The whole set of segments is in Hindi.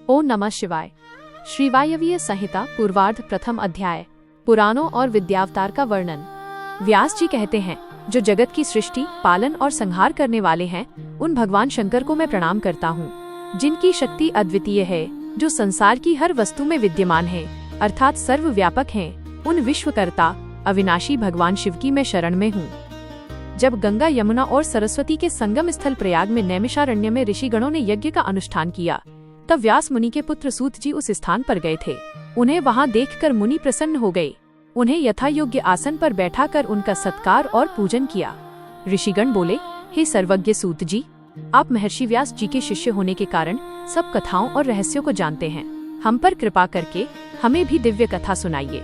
ओम नमः शिवाय। श्री वायवीय संहिता पूर्वार्ध प्रथम अध्याय। पुराणों और विद्यावतार का वर्णन। व्यास जी कहते हैं, जो जगत की सृष्टि, पालन और संहार करने वाले हैं, उन भगवान शंकर को मैं प्रणाम करता हूँ, जिनकी शक्ति अद्वितीय है, जो संसार की हर वस्तु में विद्यमान है, अर्थात सर्वव्यापक हैं। उन विश्वकर्ता अविनाशी भगवान शिव की मैं शरण में हूँ। जब गंगा, यमुना और सरस्वती के संगम स्थल प्रयाग में नैमिषारण्य में ऋषिगणों ने यज्ञ का अनुष्ठान किया, तब व्यास मुनि के पुत्र सूत जी उस स्थान पर गए थे। उन्हें वहां देखकर मुनि प्रसन्न हो गए। उन्हें यथा योग्य आसन पर बैठाकर उनका सत्कार और पूजन किया। ऋषिगण बोले, हे सर्वज्ञ सूत जी, आप महर्षि व्यास जी के शिष्य होने के कारण सब कथाओं और रहस्यों को जानते हैं। हम पर कृपा करके हमें भी दिव्य कथा सुनाइए।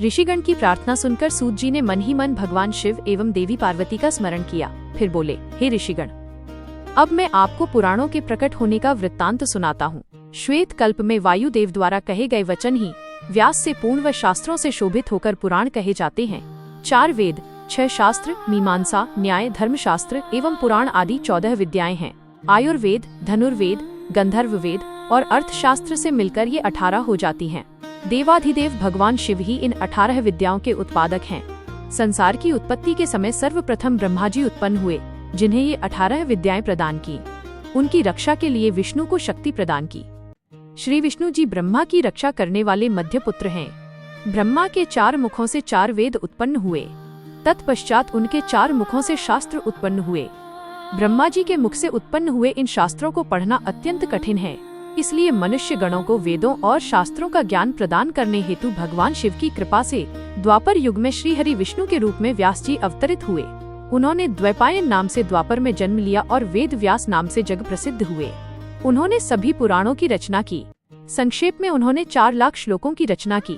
ऋषिगण की प्रार्थना सुनकर सूत जी ने मन ही मन भगवान शिव एवं देवी पार्वती का स्मरण किया। फिर बोले, हे ऋषिगण, अब मैं आपको पुराणों के प्रकट होने का वृत्तांत सुनाता हूँ। श्वेत कल्प में वायुदेव द्वारा कहे गए वचन ही व्यास से पूर्ण व शास्त्रों से शोभित होकर पुराण कहे जाते हैं। 4 वेद, 6 शास्त्र, मीमांसा, न्याय, धर्मशास्त्र एवं पुराण आदि 14 विद्याएं हैं। आयुर्वेद, धनुर्वेद, गंधर्व वेद और अर्थशास्त्र से मिलकर ये 18 हो जाती हैं। देवाधिदेव भगवान शिव ही इन 18 विद्याओं के उत्पादक हैं। संसार की उत्पत्ति के समय सर्वप्रथम ब्रह्मा जी उत्पन्न हुए, जिन्हें ये 18 विद्याएं प्रदान की। उनकी रक्षा के लिए विष्णु को शक्ति प्रदान की। श्री विष्णु जी ब्रह्मा की रक्षा करने वाले मध्य पुत्र हैं। ब्रह्मा के 4 मुखों से 4 वेद उत्पन्न हुए। तत्पश्चात उनके 4 मुखों से शास्त्र उत्पन्न हुए। ब्रह्मा जी के मुख से उत्पन्न हुए इन शास्त्रों को पढ़ना अत्यंत कठिन है, इसलिए मनुष्य गणों को वेदों और शास्त्रों का ज्ञान प्रदान करने हेतु भगवान शिव की कृपा से द्वापर युग में श्री हरि विष्णु के रूप में व्यास जी अवतरित हुए। उन्होंने द्वैपायन नाम से द्वापर में जन्म लिया और वेद व्यास नाम से जग प्रसिद्ध हुए। उन्होंने सभी पुराणों की रचना की। संक्षेप में उन्होंने 4 लाख श्लोकों की रचना की।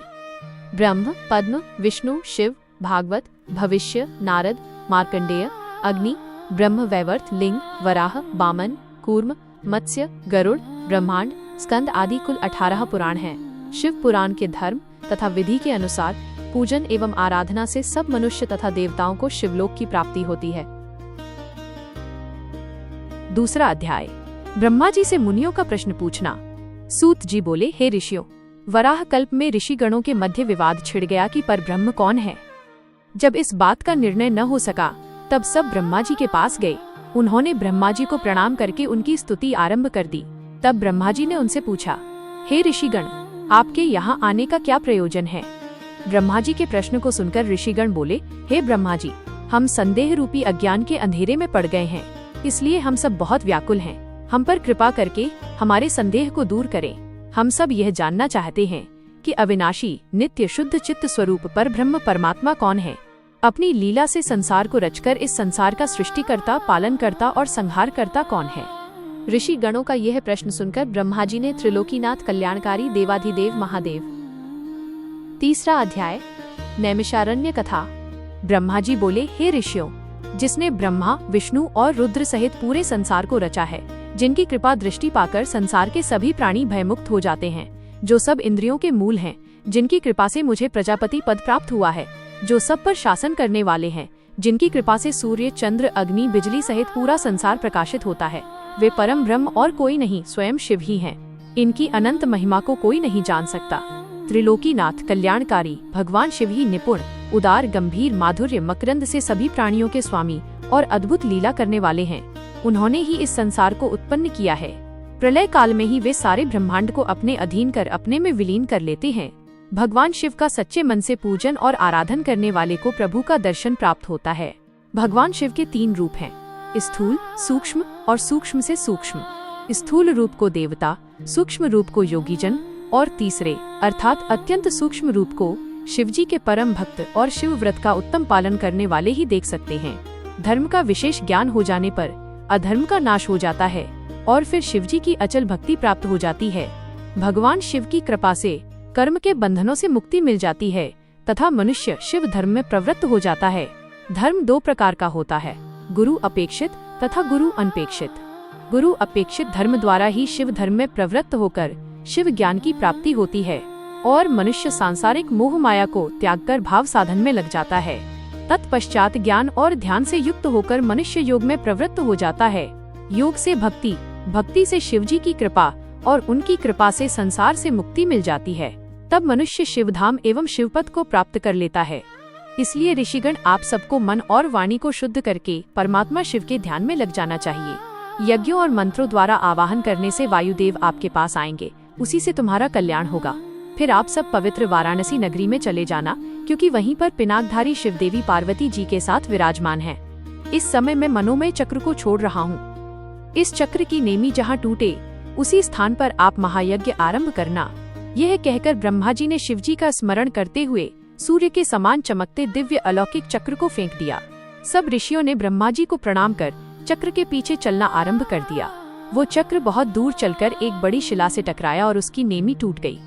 ब्रह्म, पद्म, विष्णु, शिव, भागवत, भविष्य, नारद, मार्कंडेय, अग्नि, ब्रह्म वैवर्त, लिंग, वराह, वामन, कूर्म, मत्स्य, गरुड़, ब्रह्मांड, स्कंद आदि कुल 18 पुराण हैं। शिव पुराण के धर्म तथा विधि के अनुसार पूजन एवं आराधना से सब मनुष्य तथा देवताओं को शिवलोक की प्राप्ति होती है। दूसरा अध्याय। ब्रह्मा जी से मुनियों का प्रश्न पूछना। सूत जी बोले, हे ऋषियों, वराह कल्प में ऋषि गणों के मध्य विवाद छिड़ गया कि परब्रह्म कौन है। जब इस बात का निर्णय न हो सका, तब सब ब्रह्मा जी के पास गए। उन्होंने ब्रह्मा जी को प्रणाम करके उनकी स्तुति आरंभ कर दी। तब ब्रह्मा जी ने उनसे पूछा, हे ऋषिगण, आपके यहाँ आने का क्या प्रयोजन है। ब्रह्मा जी के प्रश्न को सुनकर ऋषिगण बोले, हे ब्रह्मा जी, हम संदेह रूपी अज्ञान के अंधेरे में पड़ गए हैं, इसलिए हम सब बहुत व्याकुल हैं। हम पर कृपा करके हमारे संदेह को दूर करें। हम सब यह जानना चाहते हैं कि अविनाशी, नित्य, शुद्ध चित्त स्वरूप पर ब्रह्म परमात्मा कौन है। अपनी लीला से संसार को रचकर इस संसार का सृष्टिकर्ता, पालनकर्ता और संहारकर्ता कौन है। ऋषि गणों का यह प्रश्न सुनकर ब्रह्मा जी ने त्रिलोकीनाथ कल्याणकारी देवाधिदेव महादेव। तीसरा अध्याय। नैमिषारण्य कथा। ब्रह्मा जी बोले, हे ऋषियों, जिसने ब्रह्मा, विष्णु और रुद्र सहित पूरे संसार को रचा है, जिनकी कृपा दृष्टि पाकर संसार के सभी प्राणी भयमुक्त हो जाते हैं, जो सब इंद्रियों के मूल हैं, जिनकी कृपा से मुझे प्रजापति पद प्राप्त हुआ है, जो सब पर शासन करने वाले हैं, जिनकी कृपा से सूर्य, चंद्र, अग्नि, बिजली सहित पूरा संसार प्रकाशित होता है, वे परम ब्रह्म और कोई नहीं, स्वयं शिव ही हैं। इनकी अनंत महिमा को कोई नहीं जान सकता। त्रिलोकीनाथ कल्याणकारी भगवान शिव ही निपुण, उदार, गंभीर, माधुर्य, मकरंद से सभी प्राणियों के स्वामी और अद्भुत लीला करने वाले हैं। उन्होंने ही इस संसार को उत्पन्न किया है। प्रलय काल में ही वे सारे ब्रह्मांड को अपने अधीन कर अपने में विलीन कर लेते हैं। भगवान शिव का सच्चे मन से पूजन और आराधन करने वाले को प्रभु का दर्शन प्राप्त होता है। भगवान शिव के 3 रूप हैं, स्थूल, सूक्ष्म और सूक्ष्म से सूक्ष्म। स्थूल रूप को देवता, सूक्ष्म रूप को योगीजन और तीसरे अर्थात अत्यंत सूक्ष्म रूप को शिवजी के परम भक्त और शिव व्रत का उत्तम पालन करने वाले ही देख सकते हैं। धर्म का विशेष ज्ञान हो जाने पर अधर्म का नाश हो जाता है और फिर शिवजी की अचल भक्ति प्राप्त हो जाती है। भगवान शिव की कृपा से कर्म के बंधनों से मुक्ति मिल जाती है तथा मनुष्य शिव धर्म में प्रवृत्त हो जाता है। धर्म 2 प्रकार का होता है, गुरु अपेक्षित तथा गुरु अनपेक्षित। गुरु अपेक्षित धर्म द्वारा ही शिव धर्म में प्रवृत्त होकर शिव ज्ञान की प्राप्ति होती है और मनुष्य सांसारिक मोह माया को त्याग कर भाव साधन में लग जाता है। तत्पश्चात ज्ञान और ध्यान से युक्त होकर मनुष्य योग में प्रवृत्त हो जाता है। योग से भक्ति, भक्ति से शिवजी की कृपा और उनकी कृपा से संसार से मुक्ति मिल जाती है, तब मनुष्य शिवधाम एवं शिवपद को प्राप्त कर लेता है। इसलिए ऋषिगण, आप सबको मन और वाणी को शुद्ध करके परमात्मा शिव के ध्यान में लग जाना चाहिए। यज्ञों और मंत्रों द्वारा आवाहन करने से वायुदेव आपके पास आएंगे, उसी से तुम्हारा कल्याण होगा। फिर आप सब पवित्र वाराणसी नगरी में चले जाना, क्योंकि वहीं पर पिनाकधारी शिवदेवी पार्वती जी के साथ विराजमान है। इस समय मैं मनोमय चक्र को छोड़ रहा हूँ। इस चक्र की नेमी जहाँ टूटे उसी स्थान पर आप महायज्ञ आरंभ करना। यह कहकर ब्रह्मा जी ने शिवजी का स्मरण करते हुए सूर्य के समान चमकते दिव्य अलौकिक चक्र को फेंक दिया। सब ऋषियों ने ब्रह्मा जी को प्रणाम कर चक्र के पीछे चलना आरंभ कर दिया। वो चक्र बहुत दूर चलकर एक बड़ी शिला से टकराया और उसकी नेमी टूट गई।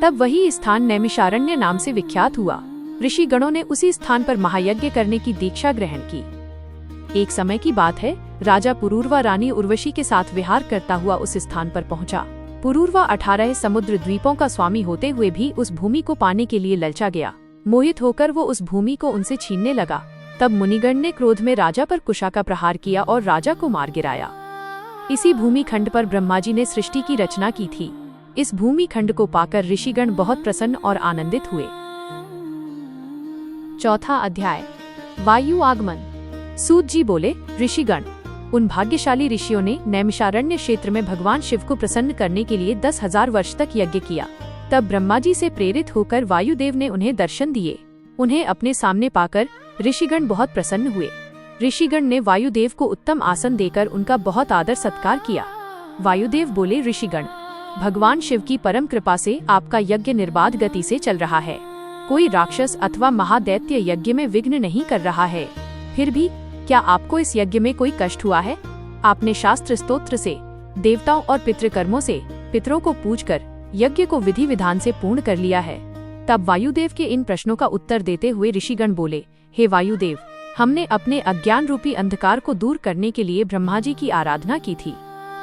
तब वही स्थान नैमिषारण्य नाम से विख्यात हुआ। ऋषि गणों ने उसी स्थान पर महायज्ञ करने की दीक्षा ग्रहण की। एक समय की बात है, राजा पुरूरवा रानी उर्वशी के साथ विहार करता हुआ उस स्थान पर पहुंचा। पुरूरवा 18 समुद्र द्वीपों का स्वामी होते हुए भी उस भूमि को पाने के लिए ललचा गया। मोहित होकर वो उस भूमि को उनसे छीनने लगा। तब मुनिगण ने क्रोध में राजा पर कुशा का प्रहार किया और राजा को मार गिराया। इसी भूमि खंड पर ब्रह्मा जी ने सृष्टि की रचना की थी। इस भूमि खंड को पाकर ऋषिगण बहुत प्रसन्न और आनंदित हुए। चौथा अध्याय, वायु आगमन। सूत जी बोले, ऋषिगण, उन भाग्यशाली ऋषियों ने नैमिषारण्य क्षेत्र में भगवान शिव को प्रसन्न करने के लिए 10,000 वर्ष तक यज्ञ किया। तब ब्रह्मा जी से प्रेरित होकर वायुदेव ने उन्हें दर्शन दिए। उन्हें अपने सामने पाकर ऋषिगण बहुत प्रसन्न हुए। ऋषिगण ने वायुदेव को उत्तम आसन देकर उनका बहुत आदर सत्कार किया। वायुदेव बोले, ऋषिगण, भगवान शिव की परम कृपा से आपका यज्ञ निर्बाध गति से चल रहा है। कोई राक्षस अथवा महादैत्य यज्ञ में विघ्न नहीं कर रहा है। फिर भी क्या आपको इस यज्ञ में कोई कष्ट हुआ है? आपने शास्त्र स्तोत्र से, देवताओं और पितृकर्मों से पितरों को पूजकर यज्ञ को विधि विधान से पूर्ण कर लिया है। तब वायुदेव के इन प्रश्नों का उत्तर देते हुए ऋषिगण बोले, हे वायुदेव, हमने अपने अज्ञान रूपी अंधकार को दूर करने के लिए ब्रह्मा जी की आराधना की थी।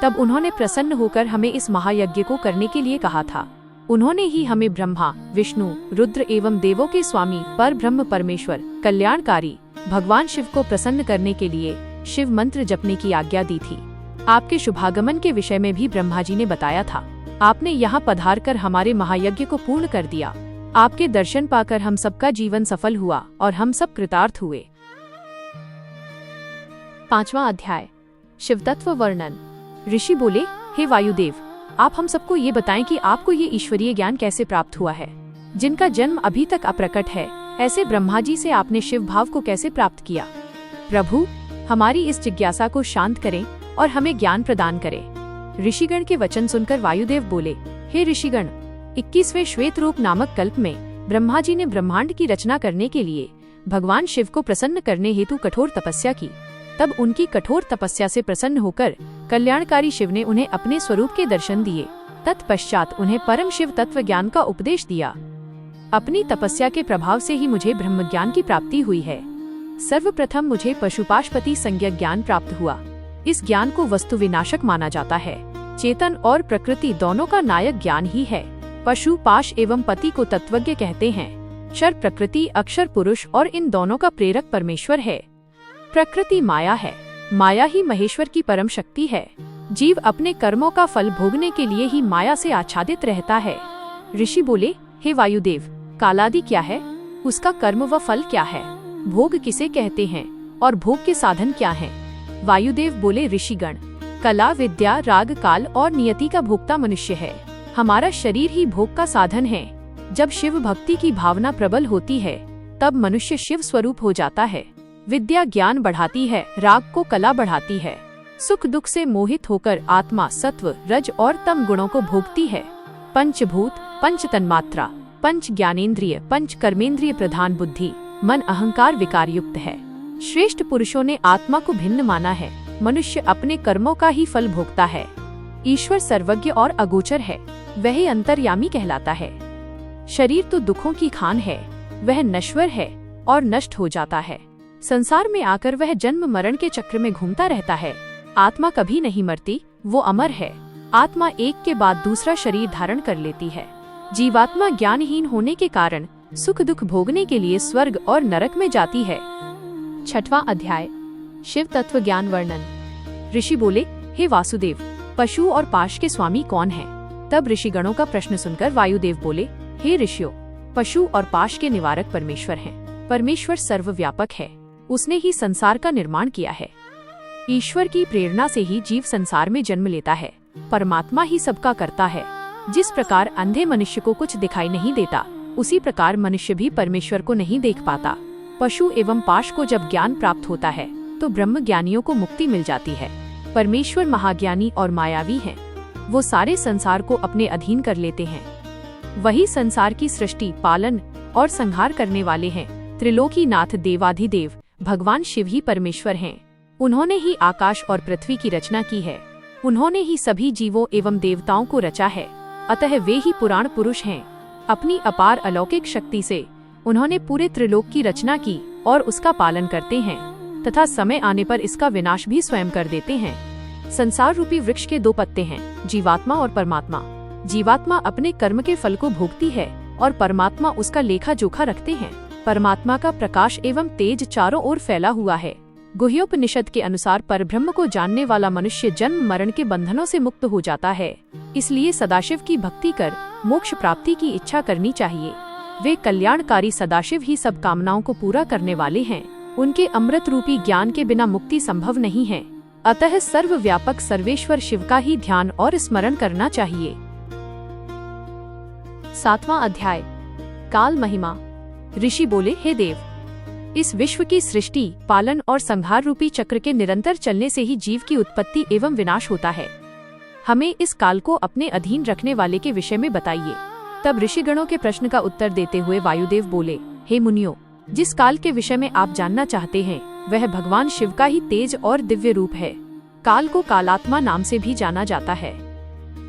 तब उन्होंने प्रसन्न होकर हमें इस महायज्ञ को करने के लिए कहा था। उन्होंने ही हमें ब्रह्मा, विष्णु, रुद्र एवं देवों के स्वामी पर ब्रह्म परमेश्वर, कल्याणकारी भगवान शिव को प्रसन्न करने के लिए शिव मंत्र जपने की आज्ञा दी थी। आपके शुभागमन के विषय में भी ब्रह्मा जी ने बताया था। आपने यहाँ पधारकर हमारे महायज्ञ को पूर्ण कर दिया। आपके दर्शन पाकर हम सबका जीवन सफल हुआ और हम सब कृतार्थ हुए। पांचवा अध्याय, शिव तत्व वर्णन। ऋषि बोले, हे वायुदेव, आप हम सबको ये बताएं कि आपको ये ईश्वरीय ज्ञान कैसे प्राप्त हुआ है, जिनका जन्म अभी तक अप्रकट है। ऐसे ब्रह्मा जी से आपने शिव भाव को कैसे प्राप्त किया? प्रभु, हमारी इस जिज्ञासा को शांत करें और हमें ज्ञान प्रदान करें। ऋषिगण के वचन सुनकर वायुदेव बोले, हे ऋषिगण, 21वें श्वेत रूप नामक कल्प में ब्रह्मा जी ने ब्रह्मांड की रचना करने के लिए भगवान शिव को प्रसन्न करने हेतु कठोर तपस्या की। तब उनकी कठोर तपस्या से प्रसन्न होकर कल्याणकारी शिव ने उन्हें अपने स्वरूप के दर्शन दिए। तत्पश्चात उन्हें परम शिव तत्व ज्ञान का उपदेश दिया। अपनी तपस्या के प्रभाव से ही मुझे ब्रह्म ज्ञान की प्राप्ति हुई है। सर्वप्रथम मुझे पशुपाशपति संज्ञक ज्ञान प्राप्त हुआ। इस ज्ञान को वस्तु विनाशक माना जाता है। चेतन और प्रकृति दोनों का नायक ज्ञान ही है। पशु, पाश एवं पति को तत्वज्ञ कहते हैं। क्षर प्रकृति, अक्षर पुरुष और इन दोनों का प्रेरक परमेश्वर है। प्रकृति माया है। माया ही महेश्वर की परम शक्ति है। जीव अपने कर्मों का फल भोगने के लिए ही माया से आच्छादित रहता है। ऋषि बोले, हे वायुदेव, कालादि क्या है? उसका कर्म व फल क्या है? भोग किसे कहते हैं और भोग के साधन क्या हैं? वायुदेव बोले, ऋषिगण, कला, विद्या, राग, काल और नियति का भोक्ता मनुष्य है। हमारा शरीर ही भोग का साधन है। जब शिव भक्ति की भावना प्रबल होती है तब मनुष्य शिव स्वरूप हो जाता है। विद्या ज्ञान बढ़ाती है, राग को कला बढ़ाती है। सुख दुख से मोहित होकर आत्मा सत्व, रज और तम गुणों को भोगती है। पंचभूत, पंच तन्मात्रा, पंच ज्ञानेन्द्रिय, पंच कर्मेंद्रिय प्रधान बुद्धि, मन अहंकार विकार युक्त है। श्रेष्ठ पुरुषों ने आत्मा को भिन्न माना है। मनुष्य अपने कर्मों का ही फल भोगता है। ईश्वर सर्वज्ञ और अगोचर है, वही अंतर्यामी कहलाता है। शरीर तो दुखों की खान है, वह नश्वर है और नष्ट हो जाता है। संसार में आकर वह जन्म मरण के चक्र में घूमता रहता है। आत्मा कभी नहीं मरती, वो अमर है। आत्मा एक के बाद दूसरा शरीर धारण कर लेती है। जीवात्मा ज्ञानहीन होने के कारण सुख दुख भोगने के लिए स्वर्ग और नरक में जाती है। छठवां अध्याय, शिव तत्व ज्ञान वर्णन। ऋषि बोले, हे वासुदेव, पशु और पाश के स्वामी कौन हैं? तब ऋषिगणों का प्रश्न सुनकर वायुदेव बोले, हे ऋषियों, पशु और पाश के निवारक परमेश्वर हैं। परमेश्वर सर्वव्यापक है, उसने ही संसार का निर्माण किया है। ईश्वर की प्रेरणा से ही जीव संसार में जन्म लेता है। परमात्मा ही सबका करता है। जिस प्रकार अंधे मनुष्य को कुछ दिखाई नहीं देता, उसी प्रकार मनुष्य भी परमेश्वर को नहीं देख पाता। पशु एवं पाश को जब ज्ञान प्राप्त होता है तो ब्रह्म ज्ञानियों को मुक्ति मिल जाती है। परमेश्वर महाज्ञानी और मायावी हैं। वो सारे संसार को अपने अधीन कर लेते हैं। वही संसार की सृष्टि, पालन और संहार करने वाले हैं। त्रिलोकीनाथ देवाधिदेव भगवान शिव ही परमेश्वर हैं। उन्होंने ही आकाश और पृथ्वी की रचना की है। उन्होंने ही सभी जीवों एवं देवताओं को रचा है। अतः वे ही पुराण पुरुष हैं। अपनी अपार अलौकिक शक्ति से उन्होंने पूरे त्रिलोक की रचना की और उसका पालन करते हैं तथा समय आने पर इसका विनाश भी स्वयं कर देते हैं। संसार रूपी वृक्ष के दो पत्ते हैं, जीवात्मा और परमात्मा। जीवात्मा अपने कर्म के फल को भोगती है और परमात्मा उसका लेखा जोखा रखते हैं। परमात्मा का प्रकाश एवं तेज चारों ओर फैला हुआ है। गुह्योपनिषद के अनुसार परब्रह्म को जानने वाला मनुष्य जन्म मरण के बंधनों से मुक्त हो जाता है। इसलिए सदाशिव की भक्ति कर मोक्ष प्राप्ति की इच्छा करनी चाहिए। वे कल्याणकारी सदाशिव ही सब कामनाओं को पूरा करने वाले हैं। उनके अमृत रूपी ज्ञान के बिना मुक्ति संभव नहीं है। अतः सर्वव्यापक सर्वेश्वर शिव का ही ध्यान और स्मरण करना चाहिए। 7वां अध्याय, काल महिमा। ऋषि बोले, हे देव, इस विश्व की सृष्टि, पालन और संहार रूपी चक्र के निरंतर चलने से ही जीव की उत्पत्ति एवं विनाश होता है। हमें इस काल को अपने अधीन रखने वाले के विषय में बताइए। तब ऋषिगणों के प्रश्न का उत्तर देते हुए वायुदेव बोले, हे मुनियों, जिस काल के विषय में आप जानना चाहते हैं वह भगवान शिव का ही तेज और दिव्य रूप है। काल को कालात्मा नाम से भी जाना जाता है।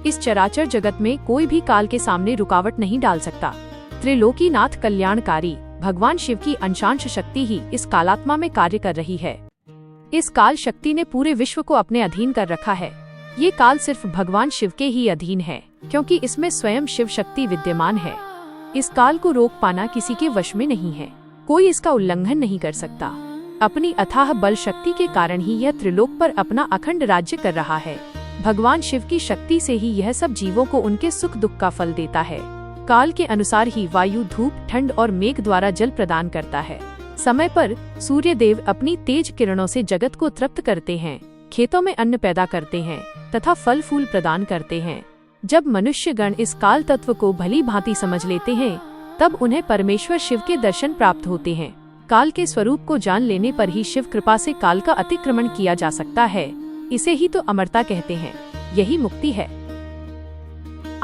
इस चराचर जगत में कोई भी काल के सामने रुकावट नहीं डाल सकता। त्रिलोकीनाथ कल्याणकारी भगवान शिव की अंशांश शक्ति ही इस कालात्मा में कार्य कर रही है। इस काल शक्ति ने पूरे विश्व को अपने अधीन कर रखा है। ये काल सिर्फ भगवान शिव के ही अधीन है, क्योंकि इसमें स्वयं शिव शक्ति विद्यमान है। इस काल को रोक पाना किसी के वश में नहीं है। कोई इसका उल्लंघन नहीं कर सकता। अपनी अथाह बल शक्ति के कारण ही यह त्रिलोक पर अपना अखंड राज्य कर रहा है। भगवान शिव की शक्ति से ही यह सब जीवों को उनके सुख दुख का फल देता है। काल के अनुसार ही वायु, धूप, ठंड और मेघ द्वारा जल प्रदान करता है। समय पर सूर्य देव अपनी तेज किरणों से जगत को तृप्त करते हैं, खेतों में अन्न पैदा करते हैं तथा फल फूल प्रदान करते हैं। जब मनुष्यगण इस काल तत्व को भली भांति समझ लेते हैं, तब उन्हें परमेश्वर शिव के दर्शन प्राप्त होते हैं। काल के स्वरूप को जान लेने पर ही शिव कृपा से काल का अतिक्रमण किया जा सकता है। इसे ही तो अमरता कहते हैं। यही मुक्ति है।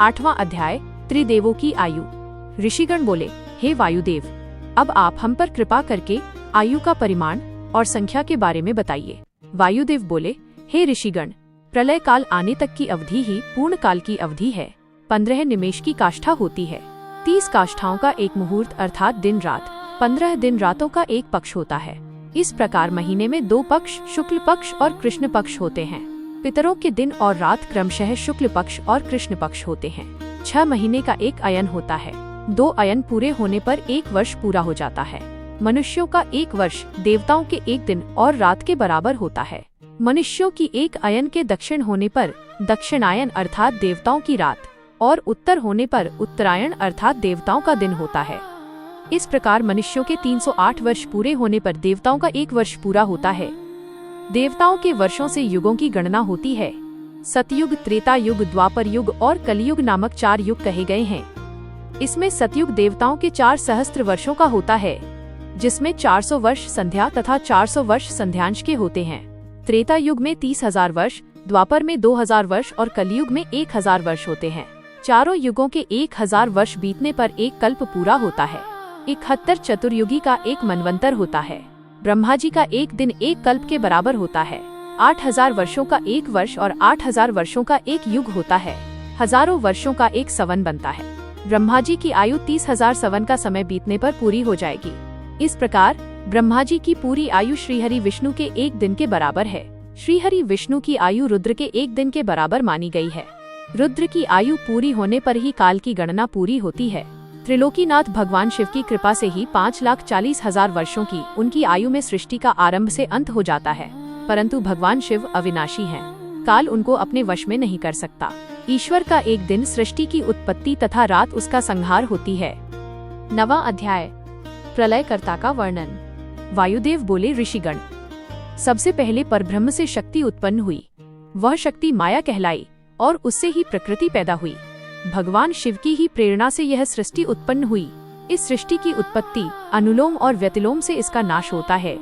8वां अध्याय, त्रिदेवों की आयु। ऋषिगण बोले, हे वायुदेव, अब आप हम पर कृपा करके आयु का परिमाण और संख्या के बारे में बताइए। वायुदेव बोले, हे ऋषिगण, प्रलय काल आने तक की अवधि ही पूर्ण काल की अवधि है। 15 निमेष की काष्ठा होती है। 30 काष्ठाओं का एक मुहूर्त अर्थात दिन रात, 15 दिन रातों का एक पक्ष होता है। इस प्रकार महीने में 2 पक्ष, शुक्ल पक्ष और कृष्ण पक्ष होते हैं। पितरों के दिन और रात क्रमशः शुक्ल पक्ष और कृष्ण पक्ष होते हैं। 6 महीने का एक अयन होता है। 2 अयन पूरे होने पर 1 वर्ष पूरा हो जाता है। मनुष्यों का 1 वर्ष देवताओं के 1 दिन और रात के बराबर होता है। मनुष्यों की 1 अयन के दक्षिण होने पर दक्षिणायन अर्थात देवताओं की रात और उत्तर होने पर उत्तरायण अर्थात देवताओं का दिन होता है। इस प्रकार मनुष्यों के 308 वर्ष पूरे होने पर देवताओं का 1 वर्ष पूरा होता है। देवताओं के वर्षों से युगों की गणना होती है। सतयुग, त्रेता युग, द्वापर युग और कलयुग नामक 4 युग कहे गए हैं। इसमें सतयुग देवताओं के 4 सहस्त्र वर्षों का होता है, जिसमें 400 वर्ष संध्या तथा 400 वर्ष संध्यांश के होते हैं। त्रेता युग में 30,000 वर्ष, द्वापर में 2000 वर्ष और कलयुग में 1000 वर्ष होते हैं। चारों युगों के 1000 वर्ष बीतने पर एक कल्प पूरा होता है। 71 चतुर्युगी का एक मनवंतर होता है। ब्रह्मा जी का एक दिन एक कल्प के बराबर होता है। 8000 वर्षों का एक वर्ष और 8000 वर्षों का एक युग होता है। हजारों वर्षों का एक सवन बनता है। ब्रह्मा जी की आयु 30,000 सवन का समय बीतने पर पूरी हो जाएगी। इस प्रकार ब्रह्मा जी की पूरी आयु श्रीहरि विष्णु के एक दिन के बराबर है। श्रीहरि विष्णु की आयु रुद्र के एक दिन के बराबर मानी गई है। रुद्र की आयु पूरी होने पर ही काल की गणना पूरी होती है। त्रिलोकीनाथ भगवान शिव की कृपा से ही 5,40,000 वर्षों की उनकी आयु में सृष्टि का आरंभ से अंत हो जाता है। परंतु भगवान शिव अविनाशी हैं। काल उनको अपने वश में नहीं कर सकता। ईश्वर का एक दिन सृष्टि की उत्पत्ति तथा रात उसका संहार होती है। 9वां अध्याय, प्रलयकर्ता का वर्णन। वायुदेव बोले, ऋषिगण, सबसे पहले परब्रह्म से शक्ति उत्पन्न हुई। वह शक्ति माया कहलाई और उससे ही प्रकृति पैदा हुई। भगवान शिव की ही प्रेरणा से यह सृष्टि उत्पन्न हुई। इस सृष्टि की उत्पत्ति, अनुलोम और व्यतिलोम से इसका नाश होता है।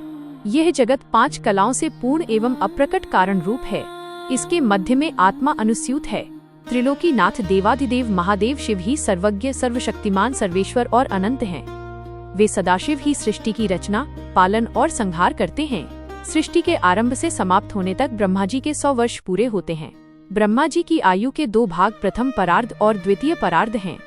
यह जगत 5 कलाओं से पूर्ण एवं अप्रकट कारण रूप है। इसके मध्य में आत्मा अनुस्यूत है। त्रिलोकी नाथ देवाधिदेव महादेव शिव ही सर्वज्ञ, सर्वशक्तिमान, सर्वेश्वर और अनंत हैं। वे सदाशिव ही सृष्टि की रचना, पालन और संहार करते हैं। सृष्टि के आरंभ से समाप्त होने तक ब्रह्मा जी के 100 वर्ष पूरे होते हैं। ब्रह्मा जी की आयु के 2 भाग, प्रथम परार्ध और द्वितीय परार्ध हैं।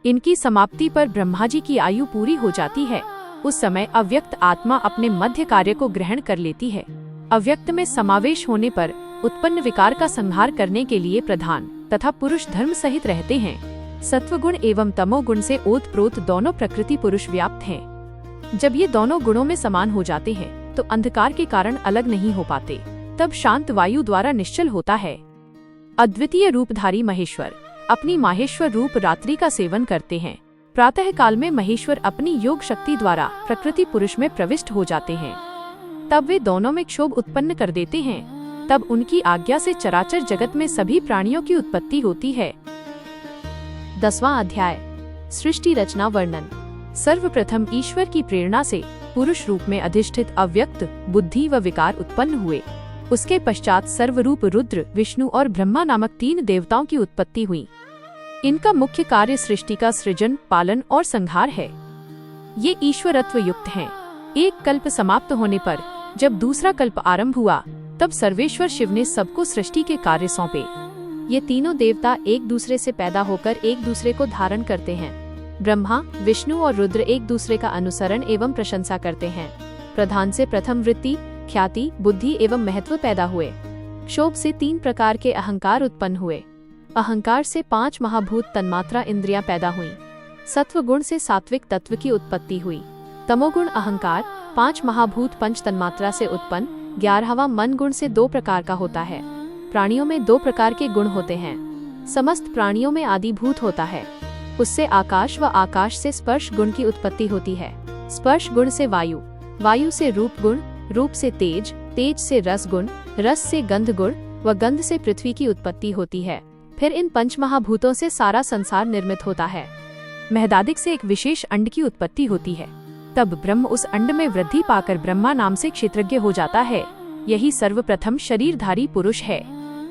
इनकी समाप्ति पर ब्रह्मा जी की आयु पूरी हो जाती है। उस समय अव्यक्त आत्मा अपने मध्य कार्य को ग्रहण कर लेती है। अव्यक्त में समावेश होने पर उत्पन्न विकार का संहार करने के लिए प्रधान तथा पुरुष धर्म सहित रहते हैं। सत्वगुण एवं तमोगुण से ओतप्रोत दोनों प्रकृति पुरुष व्याप्त हैं। जब ये दोनों गुणों में समान हो जाते हैं तो अंधकार के कारण अलग नहीं हो पाते। तब शांत वायु द्वारा निश्चल होता है। अद्वितीय रूपधारी महेश्वर अपनी माहेश्वर रूप रात्रि का सेवन करते हैं। प्रातः काल में महेश्वर अपनी योग शक्ति द्वारा प्रकृति पुरुष में प्रविष्ट हो जाते हैं। तब वे दोनों में क्षोभ उत्पन्न कर देते हैं। तब उनकी आज्ञा से चराचर जगत में सभी प्राणियों की उत्पत्ति होती है। 10वां अध्याय, सृष्टि रचना वर्णन। सर्वप्रथम ईश्वर की प्रेरणा से पुरुष रूप में अधिष्ठित अव्यक्त बुद्धि व विकार उत्पन्न हुए। उसके पश्चात सर्वरूप रुद्र, विष्णु और ब्रह्मा नामक 3 देवताओं की उत्पत्ति हुई। इनका मुख्य कार्य सृष्टि का सृजन, पालन और संहार है। ये ईश्वरत्व युक्त हैं। एक कल्प समाप्त होने पर जब दूसरा कल्प आरंभ हुआ तब सर्वेश्वर शिव ने सबको सृष्टि के कार्य सौंपे। ये तीनों देवता एक दूसरे से पैदा होकर एक दूसरे को धारण करते हैं। ब्रह्मा, विष्णु और रुद्र एक दूसरे का अनुसरण एवं प्रशंसा करते हैं। प्रधान से प्रथम वृत्ति, ख्याति, बुद्धि एवं महत्व पैदा हुए। क्षोभ से 3 प्रकार के अहंकार उत्पन्न हुए। अहंकार से 5 महाभूत तन्मात्रा इंद्रियां पैदा हुईं। सत्व गुण से सात्विक तत्व की उत्पत्ति हुई। तमोगुण अहंकार 5 महाभूत पंच तन्मात्रा से उत्पन्न 11वां मन गुण से 2 प्रकार का होता है। प्राणियों में 2 प्रकार के गुण होते हैं। समस्त प्राणियों में आदिभूत होता है। उससे आकाश व आकाश से स्पर्श गुण की उत्पत्ति होती है। स्पर्श गुण से वायु, वायु से रूप गुण, रूप से तेज, तेज से रस गुण, रस से गंध गुण व गंध से पृथ्वी की उत्पत्ति होती है। फिर इन 5 महाभूतों से सारा संसार निर्मित होता है। महदादिक से एक विशेष अंड की उत्पत्ति होती है। तब ब्रह्म उस अंड में वृद्धि पाकर ब्रह्मा नाम से क्षेत्रज्ञ हो जाता है। यही सर्वप्रथम शरीरधारी पुरुष है।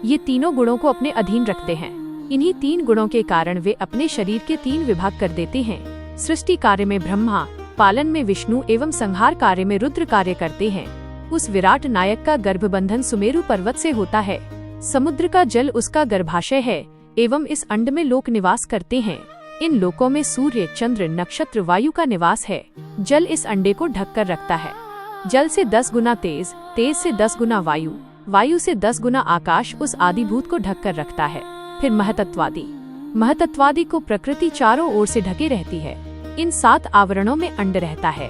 ये तीनों गुणों को अपने अधीन रखते हैं। इन्हीं 3 गुणों के कारण वे अपने शरीर के 3 विभाग कर देते हैं। सृष्टि कार्य में ब्रह्मा, पालन में विष्णु एवं संहार कार्य में रुद्र कार्य करते हैं। उस विराट नायक का गर्भबंधन सुमेरु पर्वत से होता है। समुद्र का जल उसका गर्भाशय है एवं इस अंड में लोक निवास करते हैं। इन लोकों में सूर्य, चंद्र, नक्षत्र, वायु का निवास है। जल इस अंडे को ढक कर रखता है। जल से 10 गुना तेज, तेज से 10 गुना वायु, वायु से 10 गुना आकाश उस आदिभूत को ढक कर रखता है। फिर महतत्वादि, महतत्वादि को प्रकृति चारों ओर से ढके रहती है। इन 7 आवरणों में अंड रहता है।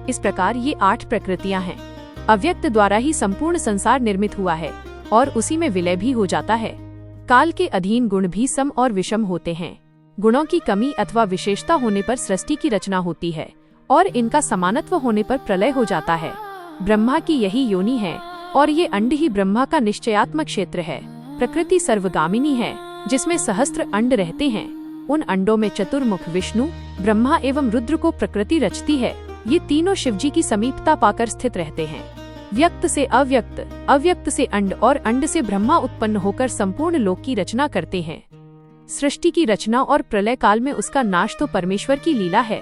इस प्रकार ये 8 प्रकृतियां हैं। अव्यक्त द्वारा ही संपूर्ण संसार निर्मित हुआ है और उसी में विलय भी हो जाता है। काल के अधीन गुण भी सम और विषम होते हैं। गुणों की कमी अथवा विशेषता होने पर सृष्टि की रचना होती है और इनका समानत्व होने पर प्रलय हो जाता है। ब्रह्मा की यही योनि है और ये अंड ही ब्रह्मा का निश्चयात्मक क्षेत्र है। प्रकृति सर्वगामिनी है जिसमें सहस्त्र अंड रहते हैं। उन अंडों में चतुर्मुख विष्णु, ब्रह्मा एवं रुद्र को प्रकृति रचती है। ये तीनों शिवजी की समीपता पाकर स्थित रहते हैं। व्यक्त से अव्यक्त, अव्यक्त से अंड और अंड से ब्रह्मा उत्पन्न होकर संपूर्ण लोक की रचना करते हैं। सृष्टि की रचना और प्रलय काल में उसका नाश तो परमेश्वर की लीला है।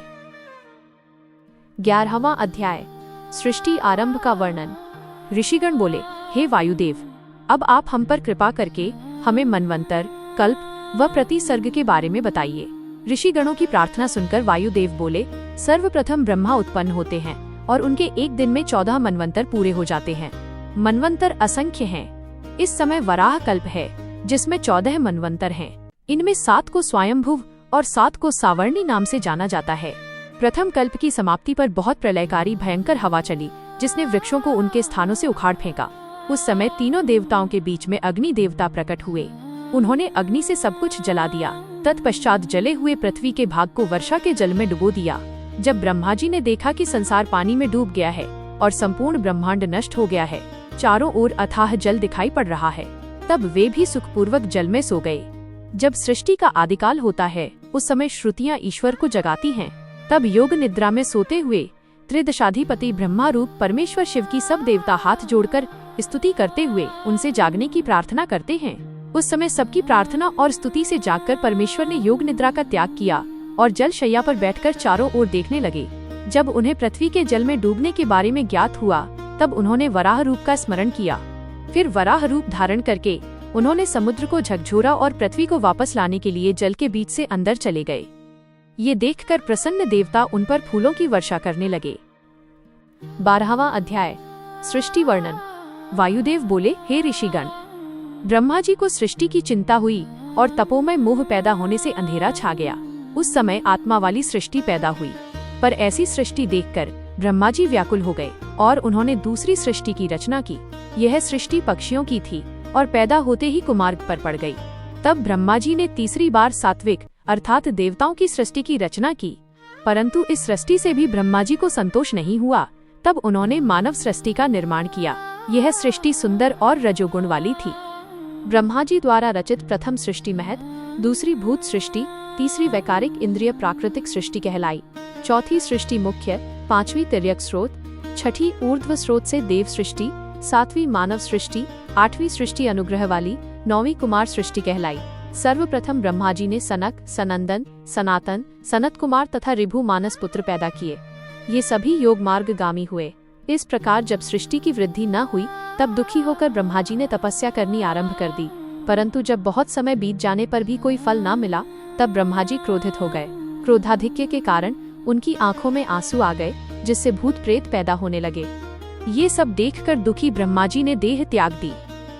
11वां अध्याय, सृष्टि आरंभ का वर्णन। ऋषिगण बोले, हे वायुदेव, अब आप हम पर कृपा करके हमें मनवंतर, कल्प व प्रतिसर्ग के बारे में बताइए। ऋषिगणों की प्रार्थना सुनकर वायुदेव बोले, सर्वप्रथम ब्रह्मा उत्पन्न होते हैं और उनके एक दिन में 14 मनवंतर पूरे हो जाते हैं। मनवंतर असंख्य हैं। इस समय वराह कल्प है जिसमें 14 मनवंतर हैं। इनमें 7 को स्वयंभुव और 7 को सावर्णी नाम से जाना जाता है। प्रथम कल्प की समाप्ति पर बहुत प्रलयकारी भयंकर हवा चली जिसने वृक्षों को उनके स्थानों से उखाड़ फेंका। उस समय तीनों देवताओं के बीच में अग्नि देवता प्रकट हुए। उन्होंने अग्नि से सब कुछ जला दिया। तत्पश्चात जले हुए पृथ्वी के भाग को वर्षा के जल में डुबो दिया। जब ब्रह्मा जी ने देखा कि संसार पानी में डूब गया है और संपूर्ण ब्रह्मांड नष्ट हो गया है, चारों ओर अथाह जल दिखाई पड़ रहा है, तब वे भी सुखपूर्वक जल में सो गए। जब सृष्टि का आदिकाल होता है, उस समय श्रुतियाँ ईश्वर को जगाती हैं। तब योग निद्रा में सोते हुए त्रिदशाधिपति ब्रह्मा रूप परमेश्वर शिव की सब देवता हाथ जोड़कर स्तुति करते हुए उनसे जागने की प्रार्थना करते हैं। उस समय सबकी प्रार्थना और स्तुति से जागकर परमेश्वर ने योग निद्रा का त्याग किया और जल शैया पर बैठकर चारों ओर देखने लगे। जब उन्हें पृथ्वी के जल में डूबने के बारे में ज्ञात हुआ, तब उन्होंने वराह रूप का स्मरण किया। फिर वराह रूप धारण करके उन्होंने समुद्र को झकझोरा और पृथ्वी को वापस लाने के लिए जल के बीच से अंदर चले गए। ये देखकर प्रसन्न देवता उन पर फूलों की वर्षा करने लगे। 12वां अध्याय, सृष्टि वर्णन। वायुदेव बोले, हे ऋषिगण, ब्रह्मा जी को सृष्टि की चिंता हुई और तपोमय मोह पैदा होने से अंधेरा छा गया। उस समय आत्मा वाली सृष्टि पैदा हुई, पर ऐसी सृष्टि देखकर ब्रह्मा जी व्याकुल हो गए और उन्होंने दूसरी सृष्टि की रचना की। यह सृष्टि पक्षियों की थी और पैदा होते ही कुमार्ग पर पड़ गई। तब ब्रह्मा जी ने तीसरी बार सात्विक अर्थात देवताओं की सृष्टि की रचना की, परंतु इस सृष्टि से भी ब्रह्मा जी को संतोष नहीं हुआ। तब उन्होंने मानव सृष्टि का निर्माण किया। यह सृष्टि सुंदर और रजोगुण वाली थी। ब्रह्मा जी द्वारा रचित प्रथम सृष्टि महत, दूसरी भूत सृष्टि, तीसरी वैकारिक इंद्रिय प्राकृतिक सृष्टि कहलाई, चौथी सृष्टि मुख्य, पांचवी तिर्यक स्रोत, छठी ऊर्ध्व स्रोत से देव सृष्टि, सातवीं मानव सृष्टि, आठवीं सृष्टि अनुग्रह वाली, नौवीं कुमार सृष्टि कहलाई। सर्वप्रथम ब्रह्मा जी ने सनक, सनंदन, सनातन, सनत कुमार तथा ऋभु मानस पुत्र पैदा किए। ये सभी योग मार्ग गामी हुए। इस प्रकार जब सृष्टि की वृद्धि न हुई, तब दुखी होकर ब्रह्मा जी ने तपस्या करनी आरंभ कर दी, परंतु जब बहुत समय बीत जाने पर भी कोई फल न मिला, तब ब्रह्मा जी क्रोधित हो गए। क्रोधाधिक्य के कारण उनकी आंखों में आंसू आ गए, जिससे भूत प्रेत पैदा होने लगे। ये सब देखकर दुखी ब्रह्मा जी ने देह त्याग दी।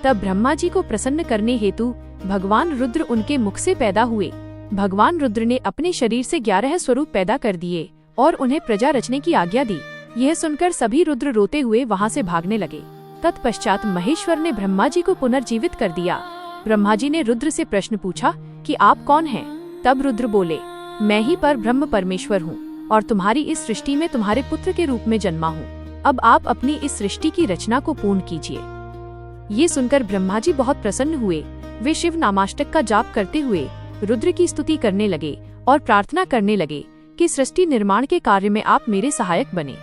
तब ब्रह्मा जी को प्रसन्न करने हेतु भगवान रुद्र उनके मुख से पैदा हुए। भगवान रुद्र ने अपने शरीर से 11 स्वरूप पैदा कर दिए और उन्हें प्रजा रचने की आज्ञा दी। यह सुनकर सभी रुद्र रोते हुए वहां से भागने लगे। तत्पश्चात महेश्वर ने ब्रह्मा जी को पुनर्जीवित कर दिया। ब्रह्मा जी ने रुद्र से प्रश्न पूछा कि आप कौन हैं? तब रुद्र बोले, मैं ही पर ब्रह्म परमेश्वर हूँ और तुम्हारी इस सृष्टि में तुम्हारे पुत्र के रूप में जन्मा हूँ। अब आप अपनी इस सृष्टि की रचना को पूर्ण कीजिए। ये सुनकर ब्रह्मा जी बहुत प्रसन्न हुए। वे शिव नामाष्टक का जाप करते हुए रुद्र की स्तुति करने लगे और प्रार्थना करने लगे कि सृष्टि निर्माण के कार्य में आप मेरे सहायक बने।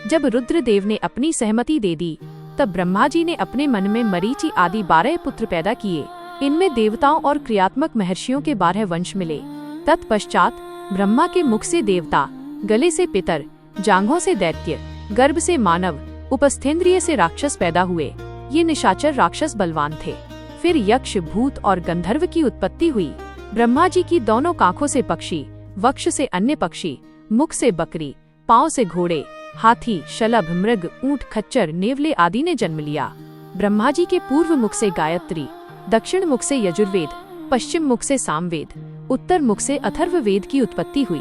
जब रुद्रदेव ने अपनी सहमति दे दी, तब ब्रह्मा जी ने अपने मन में मरीचि आदि 12 पुत्र पैदा किए। इनमें देवताओं और क्रियात्मक महर्षियों के 12 वंश मिले। तत्पश्चात ब्रह्मा के मुख से देवता, गले से पितर, जांघों से दैत्य, गर्भ से मानव, उपस्थेंद्रिय से राक्षस पैदा हुए। ये निशाचर राक्षस बलवान थे। फिर यक्ष, भूत और गंधर्व की उत्पत्ति हुई। ब्रह्मा जी की दोनों काखों से पक्षी, वक्ष से अन्य पक्षी, मुख से बकरी, पांव से घोड़े, हाथी, शलभ, मृग, ऊंट, खच्चर, नेवले आदि ने जन्म लिया। ब्रह्मा जी के पूर्व मुख से गायत्री, दक्षिण मुख से यजुर्वेद, पश्चिम मुख से सामवेद, उत्तर मुख से अथर्ववेद की उत्पत्ति हुई।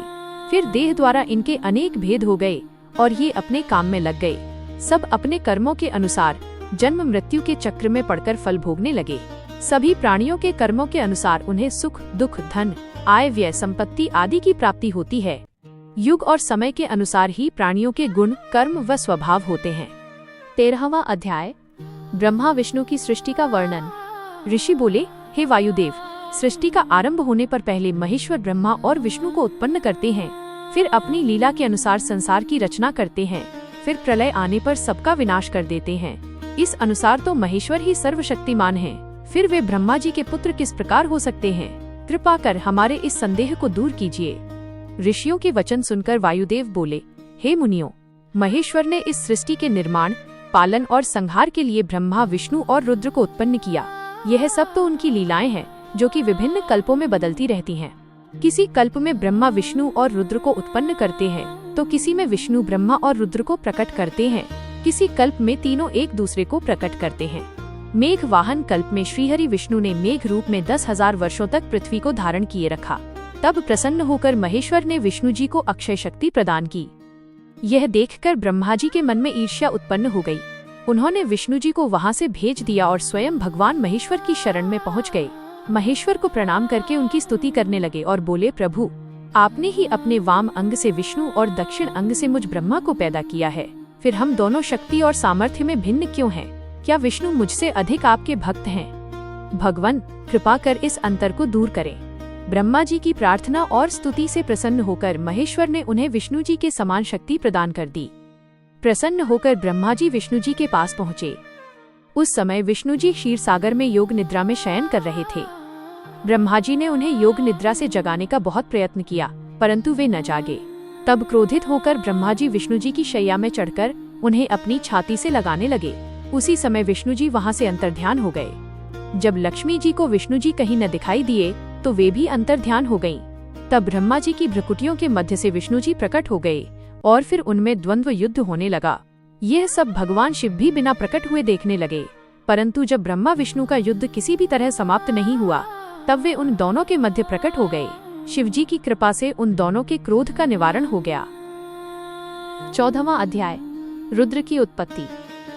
फिर देह द्वारा इनके अनेक भेद हो गए और ये अपने काम में लग गए। सब अपने कर्मों के अनुसार जन्म मृत्यु के चक्र में पड़कर फल भोगने लगे। सभी प्राणियों के कर्मों के अनुसार उन्हें सुख, दुख, धन, आय, व्यय, संपत्ति आदि की प्राप्ति होती है। युग और समय के अनुसार ही प्राणियों के गुण, कर्म व स्वभाव होते हैं। 13वां अध्याय, ब्रह्मा विष्णु की सृष्टि का वर्णन। ऋषि बोले, हे वायुदेव, सृष्टि का आरंभ होने पर पहले महेश्वर ब्रह्मा और विष्णु को उत्पन्न करते हैं, फिर अपनी लीला के अनुसार संसार की रचना करते हैं, फिर प्रलय आने पर सबका विनाश कर देते हैं। इस अनुसार तो महेश्वर ही सर्वशक्तिमान हैं। फिर वे ब्रह्मा जी के पुत्र किस प्रकार हो सकते हैं? कृपा कर हमारे इस संदेह को दूर कीजिए। ऋषियों के वचन सुनकर वायुदेव बोले, हे मुनियों, महेश्वर ने इस सृष्टि के निर्माण, पालन और संहार के लिए ब्रह्मा, विष्णु और रुद्र को उत्पन्न किया। यह सब तो उनकी लीलाएं हैं, जो कि विभिन्न कल्पों में बदलती रहती हैं। किसी कल्प में ब्रह्मा विष्णु और रुद्र को उत्पन्न करते हैं, तो किसी में विष्णु ब्रह्मा और रुद्र को प्रकट करते हैं। किसी कल्प में तीनों एक दूसरे को प्रकट करते हैं। मेघ वाहन कल्प में श्रीहरि विष्णु ने मेघ रूप में 10,000 वर्षों तक पृथ्वी को धारण किए रखा। तब प्रसन्न होकर महेश्वर ने विष्णु जी को अक्षय शक्ति प्रदान की। यह देखकर ब्रह्मा जी के मन में ईर्ष्या उत्पन्न हो गई। उन्होंने विष्णु जी को वहां से भेज दिया और स्वयं भगवान महेश्वर की शरण में पहुंच गए। महेश्वर को प्रणाम करके उनकी स्तुति करने लगे और बोले, प्रभु, आपने ही अपने वाम अंग से विष्णु और दक्षिण अंग से मुझ ब्रह्मा को पैदा किया है, फिर हम दोनों शक्ति और सामर्थ्य में भिन्न क्यों हैं? क्या विष्णु मुझसे अधिक आपके भक्त हैं? भगवान, कृपा कर इस अंतर को दूर करें। ब्रह्मा जी की प्रार्थना और स्तुति से प्रसन्न होकर महेश्वर ने उन्हें विष्णु जी के समान शक्ति प्रदान कर दी। प्रसन्न होकर ब्रह्मा जी विष्णु जी के पास पहुँचे। उस समय विष्णु जी क्षीर सागर में योग निद्रा में शयन कर रहे थे। ब्रह्मा जी ने उन्हें योग निद्रा से जगाने का बहुत प्रयत्न किया, परंतु वे न जागे। तब क्रोधित होकर ब्रह्मा जी विष्णु जी की शैया में चढ़कर उन्हें अपनी छाती से लगाने लगे। उसी समय विष्णु जी वहां से अंतर्ध्यान हो गए। जब लक्ष्मी जी को विष्णु जी कहीं न दिखाई दिए तो वे भी अंतर्ध्यान हो गईं। तब ब्रह्मा जी की भ्रुकुटियों के मध्य से विष्णु जी प्रकट हो गए और फिर उनमें द्वंद्व युद्ध होने लगा। यह सब भगवान शिव भी बिना प्रकट हुए देखने लगे, परंतु जब ब्रह्मा विष्णु का युद्ध किसी भी तरह समाप्त नहीं हुआ तब वे उन दोनों के मध्य प्रकट हो गए। शिवजी की कृपा से उन दोनों के क्रोध का निवारण हो गया। 14वां अध्याय, रुद्र की उत्पत्ति।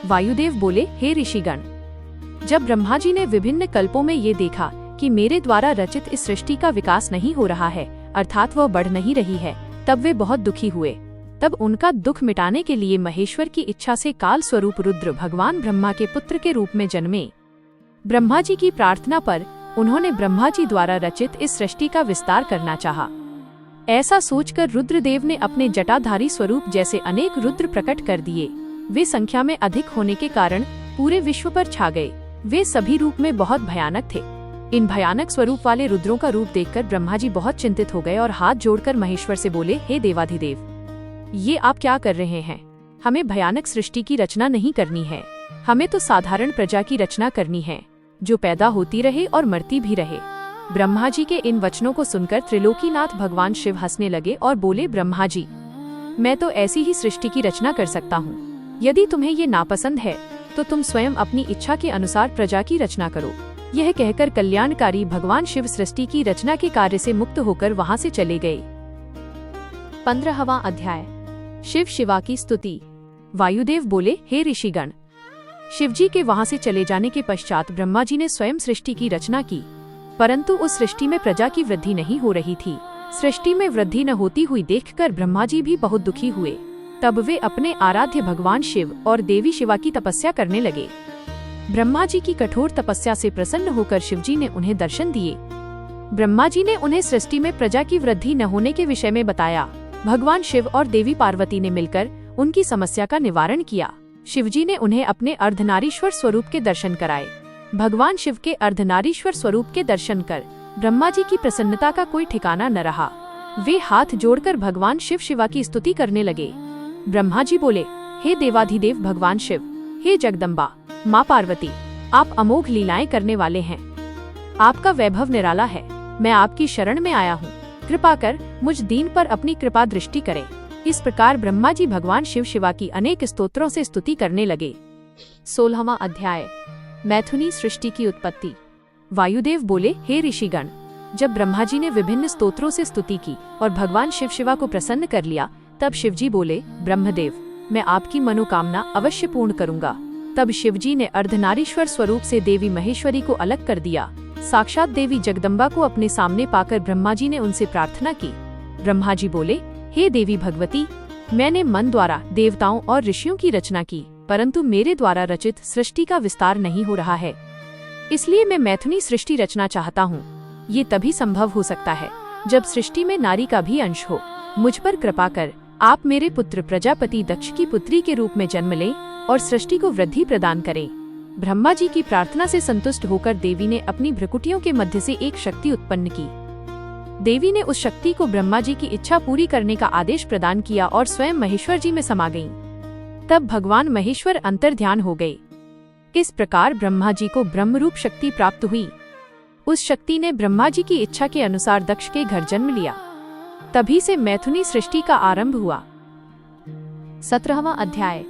वायुदेव बोले, हे ऋषिगण, जब ब्रह्मा जी ने विभिन्न कल्पों में ये देखा कि मेरे द्वारा रचित इस सृष्टि का विकास नहीं हो रहा है, अर्थात वह बढ़ नहीं रही है, तब वे बहुत दुखी हुए। तब उनका दुख मिटाने के लिए महेश्वर की इच्छा से काल स्वरूप रुद्र भगवान ब्रह्मा के पुत्र के रूप में जन्मे। ब्रह्मा जी की प्रार्थना पर उन्होंने ब्रह्मा जी द्वारा रचित इस सृष्टि का विस्तार करना चाहा। ऐसा सोचकर रुद्रदेव ने अपने जटाधारी स्वरूप जैसे अनेक रुद्र प्रकट कर दिए। वे संख्या में अधिक होने के कारण पूरे विश्व पर छा गए। वे सभी रूप में बहुत भयानक थे। इन भयानक स्वरूप वाले रुद्रों का रूप देखकर ब्रह्मा जी बहुत चिंतित हो गए और हाथ जोड़कर महेश्वर से बोले, हे देवाधिदेव, ये आप क्या कर रहे हैं? हमें भयानक सृष्टि की रचना नहीं करनी है, हमें तो साधारण प्रजा की रचना करनी है, जो पैदा होती रहे और मरती भी रहे। ब्रह्मा जी के इन वचनों को सुनकर त्रिलोकीनाथ भगवान शिव हंसने लगे और बोले, ब्रह्मा जी, मैं तो ऐसी ही सृष्टि की रचना कर सकता हूँ। यदि तुम्हें ये नापसंद है तो तुम स्वयं अपनी इच्छा के अनुसार प्रजा की रचना करो। यह कहकर कल्याणकारी भगवान शिव सृष्टि की रचना के कार्य से मुक्त होकर वहाँ से चले गए। 15वां अध्याय, शिव शिवा की स्तुति। वायुदेव बोले, हे ऋषिगण, शिवजी के वहां से चले जाने के पश्चात ब्रह्मा जी ने स्वयं सृष्टि की रचना की, परंतु उस सृष्टि में प्रजा की वृद्धि नहीं हो रही थी। सृष्टि में वृद्धि न होती हुई देखकर ब्रह्मा जी भी बहुत दुखी हुए। तब वे अपने आराध्य भगवान शिव और देवी शिवा की तपस्या करने लगे। ब्रह्मा जी की कठोर तपस्या से प्रसन्न होकर शिवजी ने उन्हें दर्शन दिए। ब्रह्मा जी ने उन्हें सृष्टि में प्रजा की वृद्धि न होने के विषय में बताया। भगवान शिव और देवी पार्वती ने मिलकर उनकी समस्या का निवारण किया। शिवजी ने उन्हें अपने अर्धनारीश्वर स्वरूप के दर्शन कराए। भगवान शिव के अर्धनारीश्वर स्वरूप के दर्शन कर ब्रह्मा जी की प्रसन्नता का कोई ठिकाना न रहा। वे हाथ जोड़कर भगवान शिव शिवा की स्तुति करने लगे। ब्रह्मा जी बोले, हे देवाधिदेव भगवान शिव, हे जगदम्बा माँ पार्वती, आप अमोघ लीलाएं करने वाले हैं। आपका वैभव निराला है। मैं आपकी शरण में आया हूँ। कृपा कर मुझ दीन पर अपनी कृपा दृष्टि करें। इस प्रकार ब्रह्मा जी भगवान शिव शिवा की अनेक स्तोत्रों से स्तुति करने लगे। 16वां अध्याय, मैथुनी सृष्टि की उत्पत्ति। वायुदेव बोले, हे ऋषिगण, जब ब्रह्मा जी ने विभिन्न स्तोत्रों से स्तुति की और भगवान शिव शिवा को प्रसन्न कर लिया, तब शिवजी बोले, ब्रह्मदेव, मैं आपकी मनोकामना अवश्य पूर्ण करूंगा। तब शिवजी ने अर्धनारीश्वर स्वरूप से देवी महेश्वरी को अलग कर दिया। साक्षात देवी जगदम्बा को अपने सामने पाकर ब्रह्मा जी ने उनसे प्रार्थना की। ब्रह्मा जी बोले, हे देवी भगवती, मैंने मन द्वारा देवताओं और ऋषियों की रचना की, परंतु मेरे द्वारा रचित सृष्टि का विस्तार नहीं हो रहा है, इसलिए मैं मैथुनी सृष्टि रचना चाहता हूँ। ये तभी संभव हो सकता है जब सृष्टि में नारी का भी अंश हो। मुझ पर कृपा कर आप मेरे पुत्र प्रजापति दक्ष की पुत्री के रूप में जन्म लें और सृष्टि को वृद्धि प्रदान करें। ब्रह्मा जी की प्रार्थना से संतुष्ट होकर देवी ने अपनी भ्रुकुटियों के मध्य से एक शक्ति उत्पन्न की। देवी ने उस शक्ति को ब्रह्मा जी की इच्छा पूरी करने का आदेश प्रदान किया और स्वयं महेश्वर जी में समा गईं। तब भगवान महेश्वर अंतर्ध्यान हो गए। इस प्रकार ब्रह्मा जी को ब्रह्मरूप शक्ति प्राप्त हुई। उस शक्ति ने ब्रह्मा जी की इच्छा के अनुसार दक्ष के घर जन्म लिया। तभी से मैथुनी सृष्टि का आरंभ हुआ। 17वां अध्याय,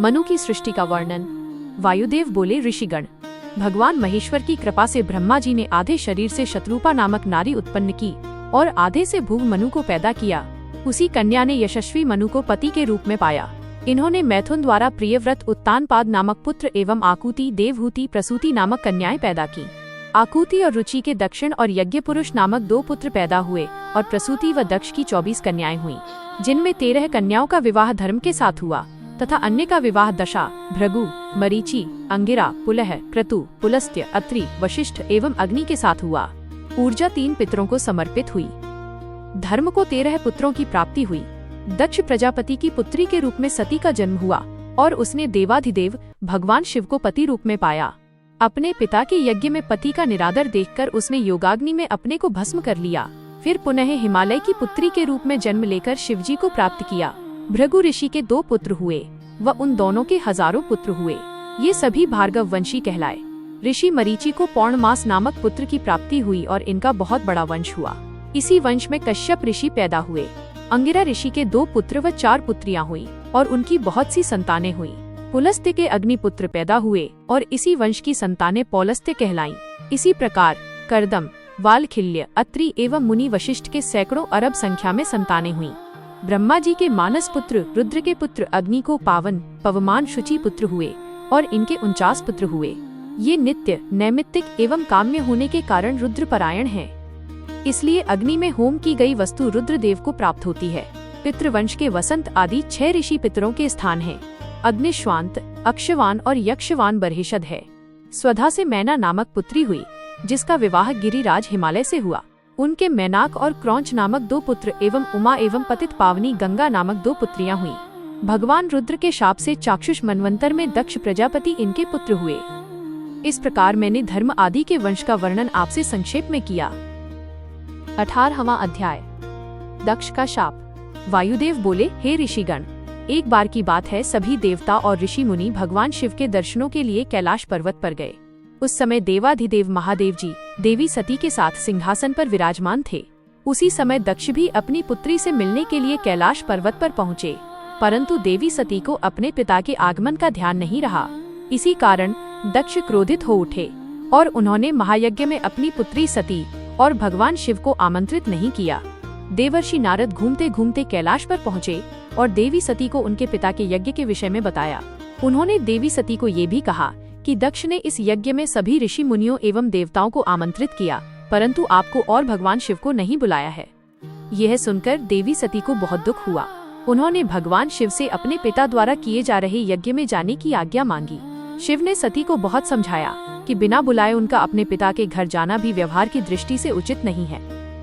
मनु की सृष्टि का वर्णन। वायुदेव बोले, ऋषिगण, भगवान महेश्वर की कृपा से ब्रह्मा जी ने आधे शरीर से शत्रुपा नामक नारी उत्पन्न की और आधे से भूव मनु को पैदा किया। उसी कन्या ने यशस्वी मनु को पति के रूप में पाया। इन्होंने मैथुन द्वारा प्रियव्रत उत्तानपाद नामक पुत्र एवं आकुति, देवहूति, प्रसूति नामक कन्याएं पैदा की। आकुति और रुचि के दक्षिण और यज्ञपुरुष नामक 2 पुत्र पैदा हुए और प्रसूति व दक्ष की 24 कन्याएं हुईं, जिनमें 13 कन्याओं का विवाह धर्म के साथ हुआ तथा अन्य का विवाह दशा, भृगु, मरीचि, अंगिरा, पुलह, क्रतु, पुलस्त्य, अत्रि, वशिष्ठ एवं अग्नि के साथ हुआ। ऊर्जा 3 पितरों को समर्पित हुई। धर्म को 13 पुत्रों की प्राप्ति हुई। दक्ष प्रजापति की पुत्री के रूप में सती का जन्म हुआ और उसने देवाधिदेव भगवान शिव को पति रूप में पाया। अपने पिता के यज्ञ में पति का निरादर देखकर उसने योगाग्नि में अपने को भस्म कर लिया। फिर पुनः हिमालय की पुत्री के रूप में जन्म लेकर शिवजी को प्राप्त किया। भृगु ऋषि के 2 पुत्र हुए व उन दोनों के हजारों पुत्र हुए। ये सभी भार्गव वंशी कहलाए। ऋषि मरीचि को पौर्णमास नामक पुत्र की प्राप्ति हुई और इनका बहुत बड़ा वंश हुआ। इसी वंश में कश्यप ऋषि पैदा हुए। अंगिरा ऋषि के 2 पुत्र व 4 पुत्रियां हुई और उनकी बहुत सी संतानें हुई। पुलस्त्य के अग्निपुत्र पैदा हुए और इसी वंश की संतानें पौलस्त्य कहलाईं। इसी प्रकार कर्दम, वालखिल्य, अत्रि एवं मुनि वशिष्ठ के सैकड़ों अरब संख्या में संतानें हुईं। ब्रह्मा जी के मानस पुत्र रुद्र के पुत्र अग्नि को पावन, पवमान, शुचि पुत्र हुए और इनके 49 पुत्र हुए। ये नित्य, नैमित्तिक एवं काम्य होने के कारण रुद्रपरायण हैं। इसलिए अग्नि में होम की गई वस्तु रुद्रदेव को प्राप्त होती है। पितृवंश के वसंत आदि 6 ऋषि पितरों के स्थान हैं। अग्निश्वांत, अक्षवान और यक्षवान बर्हिषद है। स्वधा से मैना नामक पुत्री हुई, जिसका विवाह गिरिराज हिमालय से हुआ। उनके मैनाक और क्रौंच नामक 2 पुत्र एवं उमा एवं पतित पावनी गंगा नामक 2 पुत्रियां हुई। भगवान रुद्र के शाप से चाक्षुष मनवंतर में दक्ष प्रजापति इनके पुत्र हुए। इस प्रकार मैंने धर्म आदि के वंश का वर्णन आपसे संक्षेप में किया। 18वां अध्याय, दक्ष का शाप। वायुदेव बोले, हे ऋषिगण, एक बार की बात है, सभी देवता और ऋषि मुनि भगवान शिव के दर्शनों के लिए कैलाश पर्वत पर गए। उस समय देवाधिदेव महादेव जी देवी सती के साथ सिंहासन पर विराजमान थे। उसी समय दक्ष भी अपनी पुत्री से मिलने के लिए कैलाश पर्वत पर पहुँचे, परंतु देवी सती को अपने पिता के आगमन का ध्यान नहीं रहा। इसी कारण दक्ष क्रोधित हो उठे और उन्होंने महायज्ञ में अपनी पुत्री सती और भगवान शिव को आमंत्रित नहीं किया। देवर्षि नारद घूमते घूमते कैलाश पर पहुँचे और देवी सती को उनके पिता के यज्ञ के विषय में बताया। उन्होंने देवी सती को ये भी कहा कि दक्ष ने इस यज्ञ में सभी ऋषि मुनियों एवं देवताओं को आमंत्रित किया, परंतु आपको और भगवान शिव को नहीं बुलाया है। यह सुनकर देवी सती को बहुत दुख हुआ। उन्होंने भगवान शिव से अपने पिता द्वारा किए जा रहे यज्ञ में जाने की आज्ञा मांगी। शिव ने सती को बहुत समझाया कि बिना बुलाए उनका अपने पिता के घर जाना भी व्यवहार की दृष्टि से उचित नहीं है,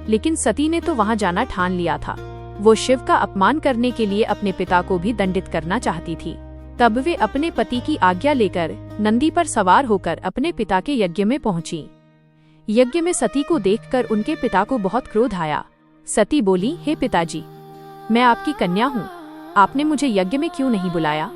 लेकिन सती ने तो वहाँ जाना ठान लिया था। वो शिव का अपमान करने के लिए अपने पिता को भी दंडित करना चाहती थी। तब वे अपने पति की आज्ञा लेकर नंदी पर सवार होकर अपने पिता के यज्ञ में पहुंची। यज्ञ में सती को देखकर उनके पिता को बहुत क्रोध आया। सती बोली, हे पिताजी, मैं आपकी कन्या हूँ, आपने मुझे यज्ञ में क्यों नहीं बुलाया?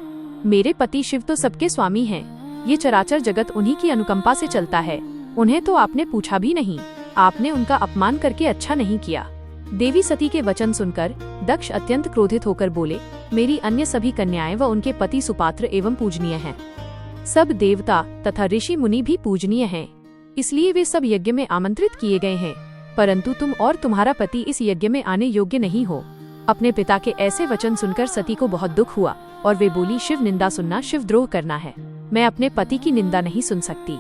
मेरे पति शिव तो सबके स्वामी हैं, ये चराचर जगत उन्हीं की अनुकंपा से चलता है, उन्हें तो आपने पूछा भी नहीं। आपने उनका अपमान करके अच्छा नहीं किया। देवी सती के वचन सुनकर दक्ष अत्यंत क्रोधित होकर बोले, मेरी अन्य सभी कन्याएं व उनके पति सुपात्र एवं पूजनीय हैं। सब देवता तथा ऋषि मुनि भी पूजनीय हैं, इसलिए वे सब यज्ञ में आमंत्रित किए गए हैं, परंतु तुम और तुम्हारा पति इस यज्ञ में आने योग्य नहीं हो। अपने पिता के ऐसे वचन सुनकर सती को बहुत दुख हुआ और वे बोली, शिव निंदा सुनना शिवद्रोह करना है, मैं अपने पति की निंदा नहीं सुन सकती।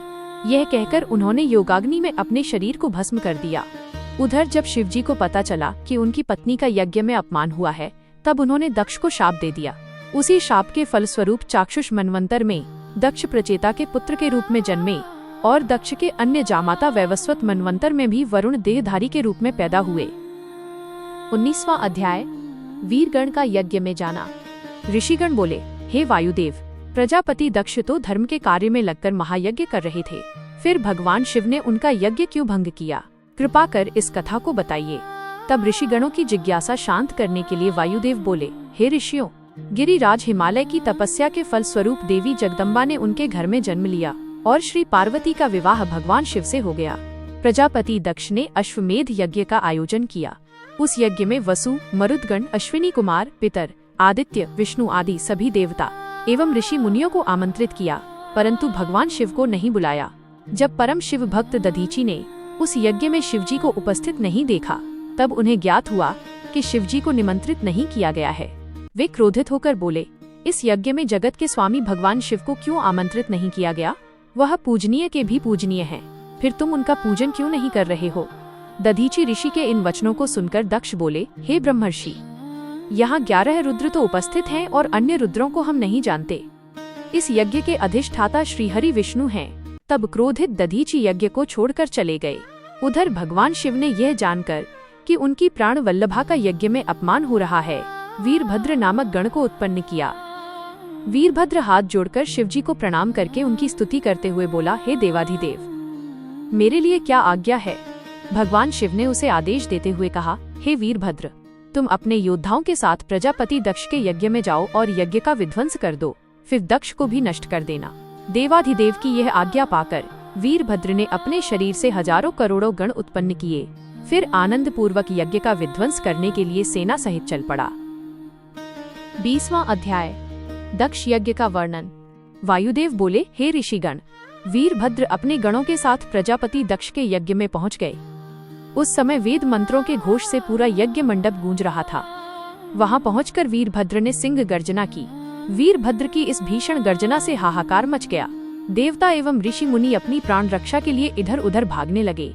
यह कहकर उन्होंने योगाग्नि में अपने शरीर को भस्म कर दिया। उधर जब शिवजी को पता चला कि उनकी पत्नी का यज्ञ में अपमान हुआ है, तब उन्होंने दक्ष को शाप दे दिया। उसी शाप के फलस्वरूप चाक्षुष मनवंतर में दक्ष प्रचेता के पुत्र के रूप में जन्मे और दक्ष के अन्य जामाता वैवस्वत मनवंतर में भी वरुण देहधारी के रूप में पैदा हुए। 19वां अध्याय, वीरगण का यज्ञ में जाना। ऋषिगण बोले, हे वायुदेव, प्रजापति दक्ष तो धर्म के कार्य में लगकर महायज्ञ कर रहे थे, फिर भगवान शिव ने उनका यज्ञ क्यों भंग किया? कृपा कर इस कथा को बताइए। तब ऋषिगणों की जिज्ञासा शांत करने के लिए वायुदेव बोले, हे ऋषियों, गिरिराज हिमालय की तपस्या के फल स्वरूप देवी जगदम्बा ने उनके घर में जन्म लिया और श्री पार्वती का विवाह भगवान शिव से हो गया। प्रजापति दक्ष ने अश्वमेध यज्ञ का आयोजन किया। उस यज्ञ में वसु, मरुदगण, अश्विनी कुमार, पितर, आदित्य, विष्णु आदि सभी देवता एवं ऋषि मुनियों को आमंत्रित किया, परंतु भगवान शिव को नहीं बुलाया। जब परम शिव भक्त दधीची ने उस यज्ञ में शिवजी को उपस्थित नहीं देखा, तब उन्हें ज्ञात हुआ कि शिवजी को निमंत्रित नहीं किया गया है। वे क्रोधित होकर बोले, इस यज्ञ में जगत के स्वामी भगवान शिव को क्यों आमंत्रित नहीं किया गया? वह पूजनीय के भी पूजनीय हैं, फिर तुम उनका पूजन क्यों नहीं कर रहे हो? दधीची ऋषि के इन वचनों को सुनकर दक्ष बोले, हे ब्रह्मर्षि, यहाँ 11 रुद्र तो उपस्थित हैं और अन्य रुद्रों को हम नहीं जानते। इस यज्ञ के अधिष्ठाता श्रीहरि विष्णु हैं। तब क्रोधित दधीची यज्ञ को छोड़कर चले गए। उधर भगवान शिव ने यह जानकर कि उनकी प्राण वल्लभा का यज्ञ में अपमान हो रहा है, वीरभद्र नामक गण को उत्पन्न किया। वीरभद्र हाथ जोड़कर शिवजी को प्रणाम करके उनकी स्तुति करते हुए बोला, हे देवाधिदेव, मेरे लिए क्या आज्ञा है? भगवान शिव ने उसे आदेश देते हुए कहा, हे वीरभद्र, तुम अपने योद्धाओं के साथ प्रजापति दक्ष के यज्ञ में जाओ और यज्ञ का विध्वंस कर दो, फिर दक्ष को भी नष्ट कर देना। देवाधिदेव की यह आज्ञा पाकर वीरभद्र ने अपने शरीर से हजारों करोड़ों गण उत्पन्न किए, फिर आनंद पूर्वक यज्ञ का विध्वंस करने के लिए सेना सहित चल पड़ा। 20वां अध्याय, दक्ष यज्ञ का वर्णन। वायुदेव बोले, हे ऋषिगण, वीरभद्र अपने गणों के साथ प्रजापति दक्ष के यज्ञ में पहुंच गए। उस समय वेद मंत्रों के घोष से पूरा यज्ञ मंडप गूंज रहा था। वहां पहुंचकर वीरभद्र ने सिंह गर्जना की। वीरभद्र की इस भीषण गर्जना से हाहाकार मच गया। देवता एवं ऋषि मुनि अपनी प्राण रक्षा के लिए इधर उधर भागने लगे।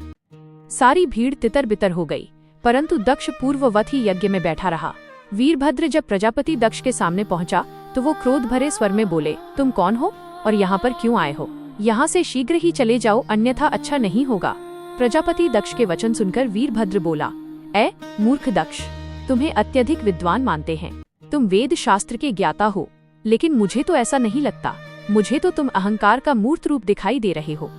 सारी भीड़ तितर बितर हो गई, परंतु दक्ष पूर्ववत ही यज्ञ में बैठा रहा। वीरभद्र जब प्रजापति दक्ष के सामने पहुंचा तो वो क्रोध भरे स्वर में बोले, तुम कौन हो और यहाँ पर क्यों आए हो? यहाँ से शीघ्र ही चले जाओ, अन्यथा अच्छा नहीं होगा। प्रजापति दक्ष के वचन सुनकर वीरभद्र बोला, ऐ मूर्ख दक्ष, तुम्हें अत्यधिक विद्वान मानते हैं, तुम वेद शास्त्र के ज्ञाता हो, लेकिन मुझे तो ऐसा नहीं लगता। मुझे तो तुम अहंकार का मूर्त रूप दिखाई दे रहे हो।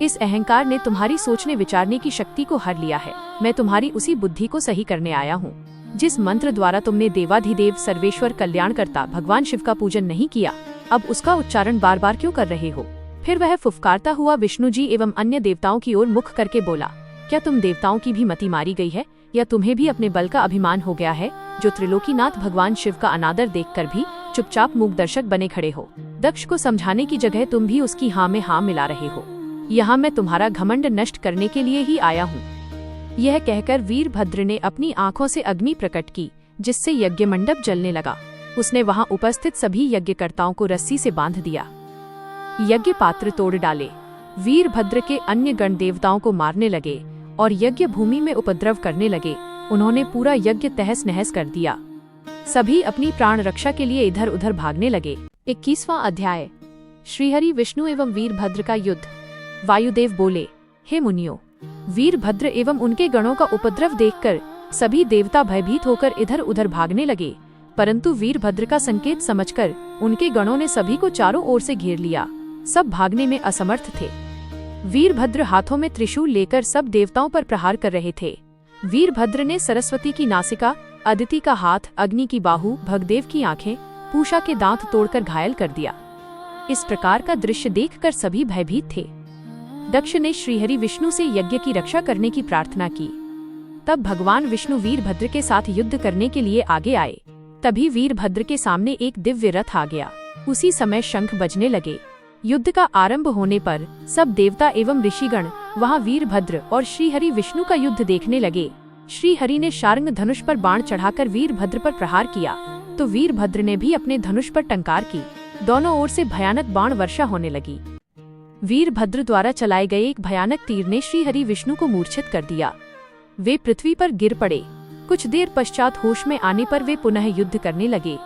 इस अहंकार ने तुम्हारी सोचने विचारने की शक्ति को हर लिया है। मैं तुम्हारी उसी बुद्धि को सही करने आया हूँ। जिस मंत्र द्वारा तुमने देवाधिदेव सर्वेश्वर कल्याणकर्ता भगवान शिव का पूजन नहीं किया, अब उसका उच्चारण बार बार क्यों कर रहे हो? फिर वह फुफकारता हुआ विष्णु जी एवं अन्य देवताओं की ओर मुख करके बोला, क्या तुम देवताओं की भी मति मारी गई है, या तुम्हें भी अपने बल का अभिमान हो गया है, जो त्रिलोकीनाथ भगवान शिव का अनादर देखकर भी चुपचाप मूक दर्शक बने खड़े हो? दक्ष को समझाने की जगह तुम भी उसकी हाँ में हाँ मिला रहे हो। यहाँ मैं तुम्हारा घमंड नष्ट करने के लिए ही आया हूँ। यह कहकर वीरभद्र ने अपनी आंखों से अग्नि प्रकट की, जिससे यज्ञ मंडप जलने लगा। उसने वहां उपस्थित सभी यज्ञकर्ताओं को रस्सी से बांध दिया। यज्ञ पात्र तोड़ डाले। वीरभद्र के अन्य गण देवताओं को मारने लगे और यज्ञ भूमि में उपद्रव करने लगे। उन्होंने पूरा यज्ञ तहस नहस कर दिया। सभी अपनी प्राण रक्षा के लिए इधर उधर भागने लगे। 21वां अध्याय, श्रीहरि विष्णु एवं वीरभद्र का युद्ध। वायुदेव बोले, हे मुनियों, वीरभद्र एवं उनके गणों का उपद्रव देखकर सभी देवता भयभीत होकर इधर उधर भागने लगे, परंतु वीरभद्र का संकेत समझकर उनके गणों ने सभी को चारों ओर से घेर लिया। सब भागने में असमर्थ थे। वीरभद्र हाथों में त्रिशूल लेकर सब देवताओं पर प्रहार कर रहे थे। वीरभद्र ने सरस्वती की नासिका, अदिति का हाथ, अग्नि की बाहु, भगदेव की आंखें, पूषा के दांत तोड़कर घायल कर दिया। इस प्रकार का दृश्य देखकर सभी भयभीत थे। दक्ष ने श्रीहरि विष्णु से यज्ञ की रक्षा करने की प्रार्थना की। तब भगवान विष्णु वीरभद्र के साथ युद्ध करने के लिए आगे आए। तभी वीरभद्र के सामने एक दिव्य रथ आ गया। उसी समय शंख बजने लगे। युद्ध का आरंभ होने पर सब देवता एवं ऋषिगण वहां वीरभद्र और श्रीहरि विष्णु का युद्ध देखने लगे। श्रीहरि ने शार्ंग धनुष पर बाण चढ़ाकर वीरभद्र पर प्रहार किया, तो वीरभद्र ने भी अपने धनुष पर टंकार की। दोनों ओर से भयानक बाण वर्षा होने लगी। वीरभद्र द्वारा चलाए गए एक भयानक तीर ने श्रीहरि विष्णु को मूर्छित कर दिया। वे पृथ्वी पर गिर पड़े। कुछ देर पश्चात होश में आने पर वे पुनः युद्ध करने लगे।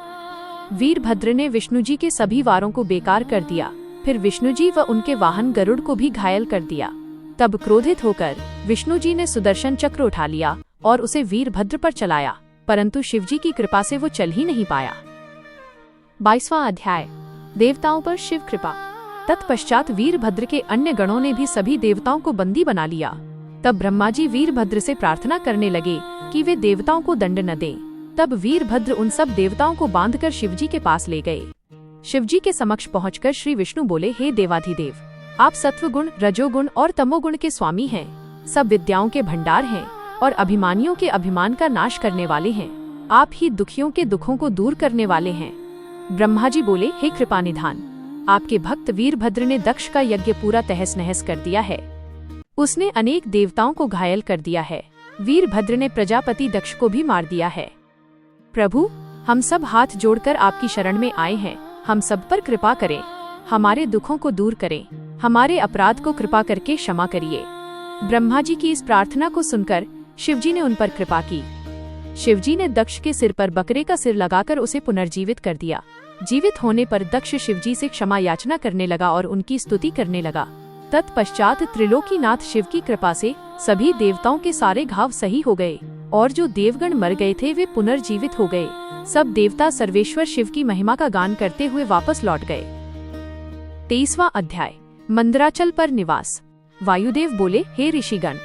वीरभद्र ने विष्णु जी के सभी वारों को बेकार कर दिया। फिर विष्णु जी व उनके वाहन गरुड़ को भी घायल कर दिया। तब क्रोधित होकर विष्णु जी ने सुदर्शन चक्र उठा लिया और उसे वीरभद्र पर चलाया, परंतु शिवजी की कृपा से वो चल ही नहीं पाया। 22वां अध्याय, देवताओं पर शिव कृपा। तत्पश्चात वीरभद्र के अन्य गणों ने भी सभी देवताओं को बंदी बना लिया। तब ब्रह्मा जी वीरभद्र से प्रार्थना करने लगे कि वे देवताओं को दंड न दें। तब वीरभद्र उन सब देवताओं को बांधकर शिवजी के पास ले गए। शिवजी के समक्ष पहुंचकर श्री विष्णु बोले, हे देवाधिदेव, आप सत्वगुण, रजोगुण और तमोगुण के स्वामी हैं, सब विद्याओं के भंडार हैं और अभिमानियों के अभिमान का नाश करने वाले हैं। आप ही दुखियों के दुखों को दूर करने वाले हैं। ब्रह्मा जी बोले, हे कृपा निधान, आपके भक्त वीरभद्र ने दक्ष का यज्ञ पूरा तहस नहस कर दिया है। उसने अनेक देवताओं को घायल कर दिया है। वीरभद्र ने प्रजापति दक्ष को भी मार दिया है। प्रभु, हम सब हाथ जोड़कर आपकी शरण में आए हैं, हम सब पर कृपा करें, हमारे दुखों को दूर करें, हमारे अपराध को कृपा करके क्षमा करिए। ब्रह्मा जी की इस प्रार्थना को सुनकर शिवजी ने उन पर कृपा की। शिवजी ने दक्ष के सिर पर बकरे का सिर लगाकर उसे पुनर्जीवित कर दिया। जीवित होने पर दक्ष शिवजी से क्षमा याचना करने लगा और उनकी स्तुति करने लगा। तत्पश्चात त्रिलोकीनाथ शिव की कृपा से सभी देवताओं के सारे घाव सही हो गए और जो देवगण मर गए थे वे पुनर्जीवित हो गए। सब देवता सर्वेश्वर शिव की महिमा का गान करते हुए वापस लौट गए। 23वां अध्याय, मंदराचल पर निवास। वायुदेव बोले, हे ऋषिगण,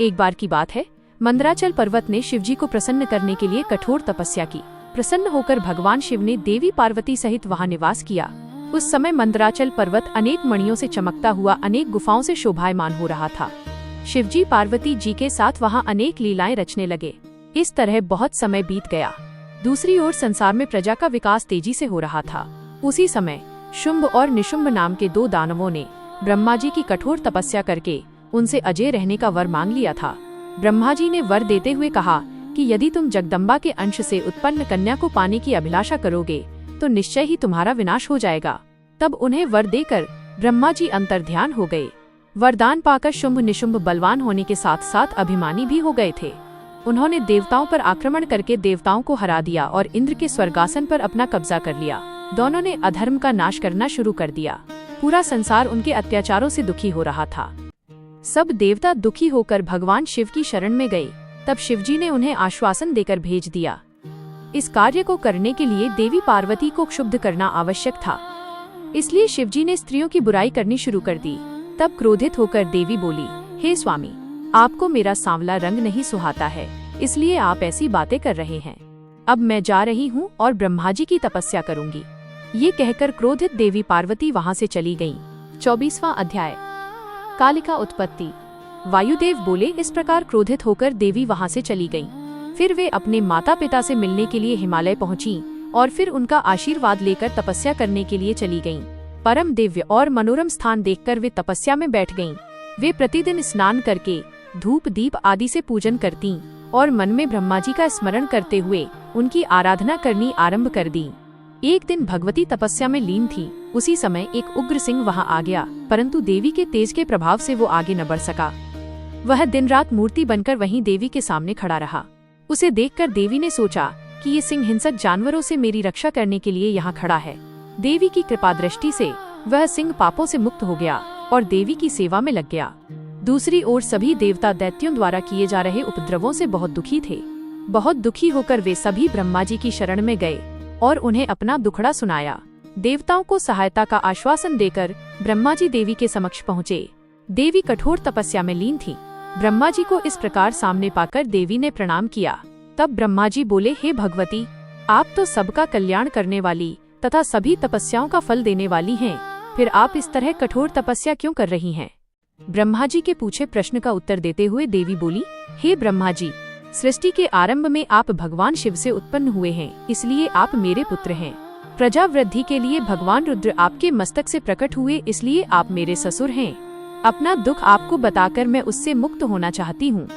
एक बार की बात है, मंदराचल पर्वत ने शिवजी को प्रसन्न करने के लिए कठोर तपस्या की। प्रसन्न होकर भगवान शिव ने देवी पार्वती सहित वहां निवास किया। उस समय मंदराचल पर्वत अनेक मणियों से चमकता हुआ अनेक गुफाओं से शोभायमान हो रहा था। शिवजी पार्वती जी के साथ वहां अनेक लीलाएं रचने लगे। इस तरह बहुत समय बीत गया। दूसरी ओर संसार में प्रजा का विकास तेजी से हो रहा था। उसी समय शुंभ और निशुंभ नाम के दो दानवों ने ब्रह्मा जी की कठोर तपस्या करके उनसे अजय रहने का वर मांग लिया था। ब्रह्मा जी ने वर देते हुए कहा कि यदि तुम जगदम्बा के अंश से उत्पन्न कन्या को पाने की अभिलाषा करोगे तो निश्चय ही तुम्हारा विनाश हो जाएगा। तब उन्हें वर देकर ब्रह्मा जी अंतर्ध्यान हो गए। वरदान पाकर शुंभ निशुंभ बलवान होने के साथ साथ अभिमानी भी हो गए थे। उन्होंने देवताओं पर आक्रमण करके देवताओं को हरा दिया और इंद्र के स्वर्गासन पर अपना कब्जा कर लिया। दोनों ने अधर्म का नाश करना शुरू कर दिया। पूरा संसार उनके अत्याचारों से दुखी हो रहा था। सब देवता दुखी होकर भगवान शिव की शरण में गए। तब शिवजी ने उन्हें आश्वासन देकर भेज दिया। इस कार्य को करने के लिए देवी पार्वती को क्षुब्ध करना आवश्यक था, इसलिए शिवजी ने स्त्रियों की बुराई करनी शुरू कर दी। तब क्रोधित होकर देवी बोली, हे स्वामी, आपको मेरा सांवला रंग नहीं सुहाता है, इसलिए आप ऐसी बातें कर रहे हैं। अब मैं जा रही हूँ और ब्रह्मा जी की तपस्या करूंगी। ये कहकर क्रोधित देवी पार्वती वहां से चली गयीं। 24वां अध्याय, कालिका उत्पत्ति। वायुदेव बोले, इस प्रकार क्रोधित होकर देवी वहां से चली गयीं। फिर वे अपने माता पिता से मिलने के लिए हिमालय पहुंची और फिर उनका आशीर्वाद लेकर तपस्या करने के लिए चली गईं। परम दिव्य और मनोरम स्थान देखकर वे तपस्या में बैठ गईं। वे प्रतिदिन स्नान करके धूप दीप आदि से पूजन करतीं और मन में ब्रह्मा जी का स्मरण करते हुए उनकी आराधना करनी आरंभ कर दी। एक दिन भगवती तपस्या में लीन थी। उसी समय एक उग्र सिंह वहां आ गया, परंतु देवी के तेज के प्रभाव से वो आगे न बढ़ सका। वह दिन रात मूर्ति बनकर वहीं देवी के सामने खड़ा रहा। उसे देखकर देवी ने सोचा कि ये सिंह हिंसक जानवरों से मेरी रक्षा करने के लिए यहाँ खड़ा है। देवी की कृपा दृष्टि से वह सिंह पापों से मुक्त हो गया और देवी की सेवा में लग गया। दूसरी ओर सभी देवता दैत्यों द्वारा किए जा रहे उपद्रवों से बहुत दुखी थे। बहुत दुखी होकर वे सभी ब्रह्मा जी की शरण में गए और उन्हें अपना दुखड़ा सुनाया। देवताओं को सहायता का आश्वासन देकर ब्रह्मा जी देवी के समक्ष पहुँचे। देवी कठोर तपस्या में लीन थी। ब्रह्मा जी को इस प्रकार सामने पाकर देवी ने प्रणाम किया। तब ब्रह्मा जी बोले, हे भगवती, आप तो सबका कल्याण करने वाली तथा सभी तपस्याओं का फल देने वाली हैं, फिर आप इस तरह कठोर तपस्या क्यों कर रही हैं? ब्रह्मा जी के पूछे प्रश्न का उत्तर देते हुए देवी बोली, हे ब्रह्मा जी, सृष्टि के आरंभ में आप भगवान शिव से उत्पन्न हुए हैं, इसलिए आप मेरे पुत्र हैं। प्रजा वृद्धि के लिए भगवान रुद्र आपके मस्तक से प्रकट हुए, इसलिए आप मेरे ससुर हैं। अपना दुख आपको बताकर मैं उससे मुक्त होना चाहती हूँ।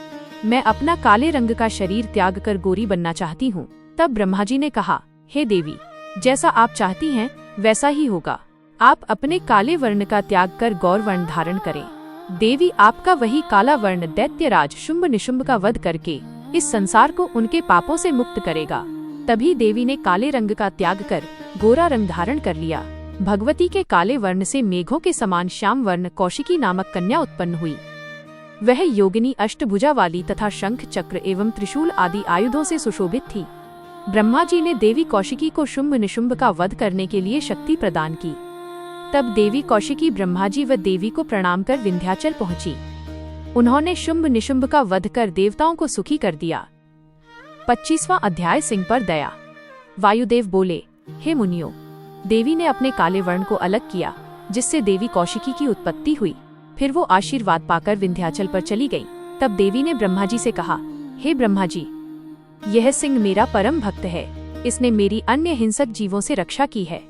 मैं अपना काले रंग का शरीर त्याग कर गोरी बनना चाहती हूँ। तब ब्रह्मा जी ने कहा, हे देवी, जैसा आप चाहती हैं वैसा ही होगा। आप अपने काले वर्ण का त्याग कर गौर वर्ण धारण करें। देवी आपका वही काला वर्ण दैत्यराज शुंभ निशुंभ का वध करके इस संसार को उनके पापों से मुक्त करेगा। तभी देवी ने काले रंग का त्याग कर गोरा रंग धारण कर लिया। भगवती के काले वर्ण से मेघों के समान श्याम वर्ण कौशिकी नामक कन्या उत्पन्न हुई। वह योगिनी अष्टभुजा वाली तथा शंख चक्र एवं त्रिशूल आदि आयुधों से सुशोभित थी। ब्रह्मा जी ने देवी कौशिकी को शुंभ निशुंभ का वध करने के लिए शक्ति प्रदान की। तब देवी कौशिकी ब्रह्मा जी व देवी को प्रणाम कर विंध्याचल पहुंची। उन्होंने शुंभ निशुंभ का वध कर देवताओं को सुखी कर दिया। 25वां अध्याय, सिंह पर दया। वायुदेव बोले, हे मुनियों, देवी ने अपने काले वर्ण को अलग किया, जिससे देवी कौशिकी की उत्पत्ति हुई। फिर वो आशीर्वाद पाकर विंध्याचल पर चली गई। तब देवी ने ब्रह्मा जी से कहा, हे ब्रह्मा जी, यह सिंह मेरा परम भक्त है। इसने मेरी अन्य हिंसक जीवों से रक्षा की है,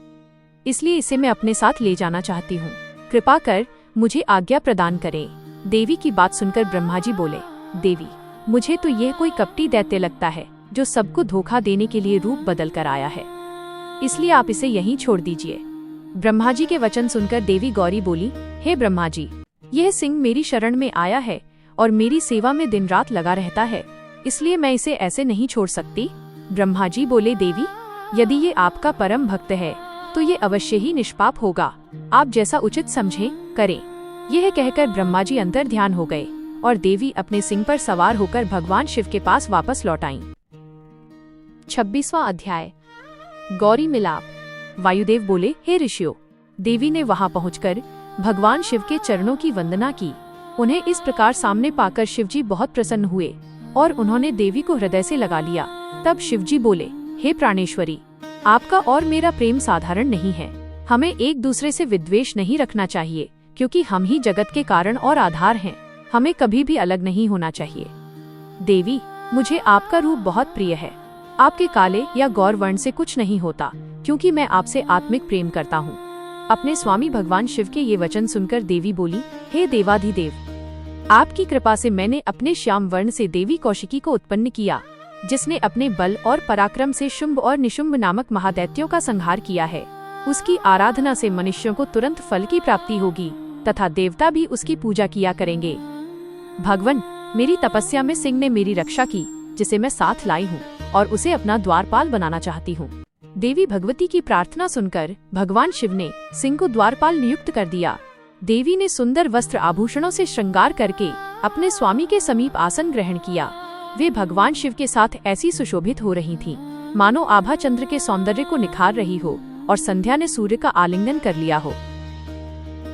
इसलिए इसे मैं अपने साथ ले जाना चाहती हूँ। कृपा कर मुझे आज्ञा प्रदान करें। देवी की बात सुनकर ब्रह्मा जी बोले, देवी, मुझे तो यह कोई कपटी दैत्य लगता है। जो सबको धोखा देने के लिए रूप बदल कर आया है, इसलिए आप इसे यहीं छोड़ दीजिए। ब्रह्मा जी के वचन सुनकर देवी गौरी बोली, हे ब्रह्मा जी, यह सिंह मेरी शरण में आया है और मेरी सेवा में दिन रात लगा रहता है, इसलिए मैं इसे ऐसे नहीं छोड़ सकती। ब्रह्मा जी बोले, देवी, यदि ये आपका परम भक्त है तो ये अवश्य ही निष्पाप होगा, आप जैसा उचित समझें करें। यह कहकर ब्रह्मा जी अंतर ध्यान हो गए और देवी अपने सिंह पर सवार होकर भगवान शिव के पास वापस लौट आईं। 26वां अध्याय, गौरी मिलाप। वायुदेव बोले, हे ऋषियों, देवी ने वहां पहुंचकर भगवान शिव के चरणों की वंदना की। उन्हें इस प्रकार सामने पाकर शिवजी बहुत प्रसन्न हुए और उन्होंने देवी को हृदय से लगा लिया। तब शिवजी बोले, हे प्राणेश्वरी, आपका और मेरा प्रेम साधारण नहीं है। हमें एक दूसरे से विद्वेष नहीं रखना चाहिए, क्योंकि हम ही जगत के कारण और आधार हैं। हमें कभी भी अलग नहीं होना चाहिए। देवी, मुझे आपका रूप बहुत प्रिय है। आपके काले या गौर वर्ण से कुछ नहीं होता, क्योंकि मैं आपसे आत्मिक प्रेम करता हूँ। अपने स्वामी भगवान शिव के ये वचन सुनकर देवी बोली, हे देवाधिदेव, आपकी कृपा से मैंने अपने श्याम वर्ण से देवी कौशिकी को उत्पन्न किया, जिसने अपने बल और पराक्रम से शुंभ और निशुंभ नामक महादैत्यों का संहार किया है। उसकी आराधना से मनुष्यों को तुरंत फल की प्राप्ति होगी तथा देवता भी उसकी पूजा किया करेंगे। भगवान, मेरी तपस्या में सिंह ने मेरी रक्षा की, जिसे मैं साथ लाई हूँ और उसे अपना द्वारपाल बनाना चाहती हूँ। देवी भगवती की प्रार्थना सुनकर भगवान शिव ने सिंह को द्वारपाल नियुक्त कर दिया। देवी ने सुंदर वस्त्र आभूषणों से श्रृंगार करके अपने स्वामी के समीप आसन ग्रहण किया। वे भगवान शिव के साथ ऐसी सुशोभित हो रही थीं, मानो आभा चंद्र के सौंदर्य को निखार रही हो और संध्या ने सूर्य का आलिंगन कर लिया हो।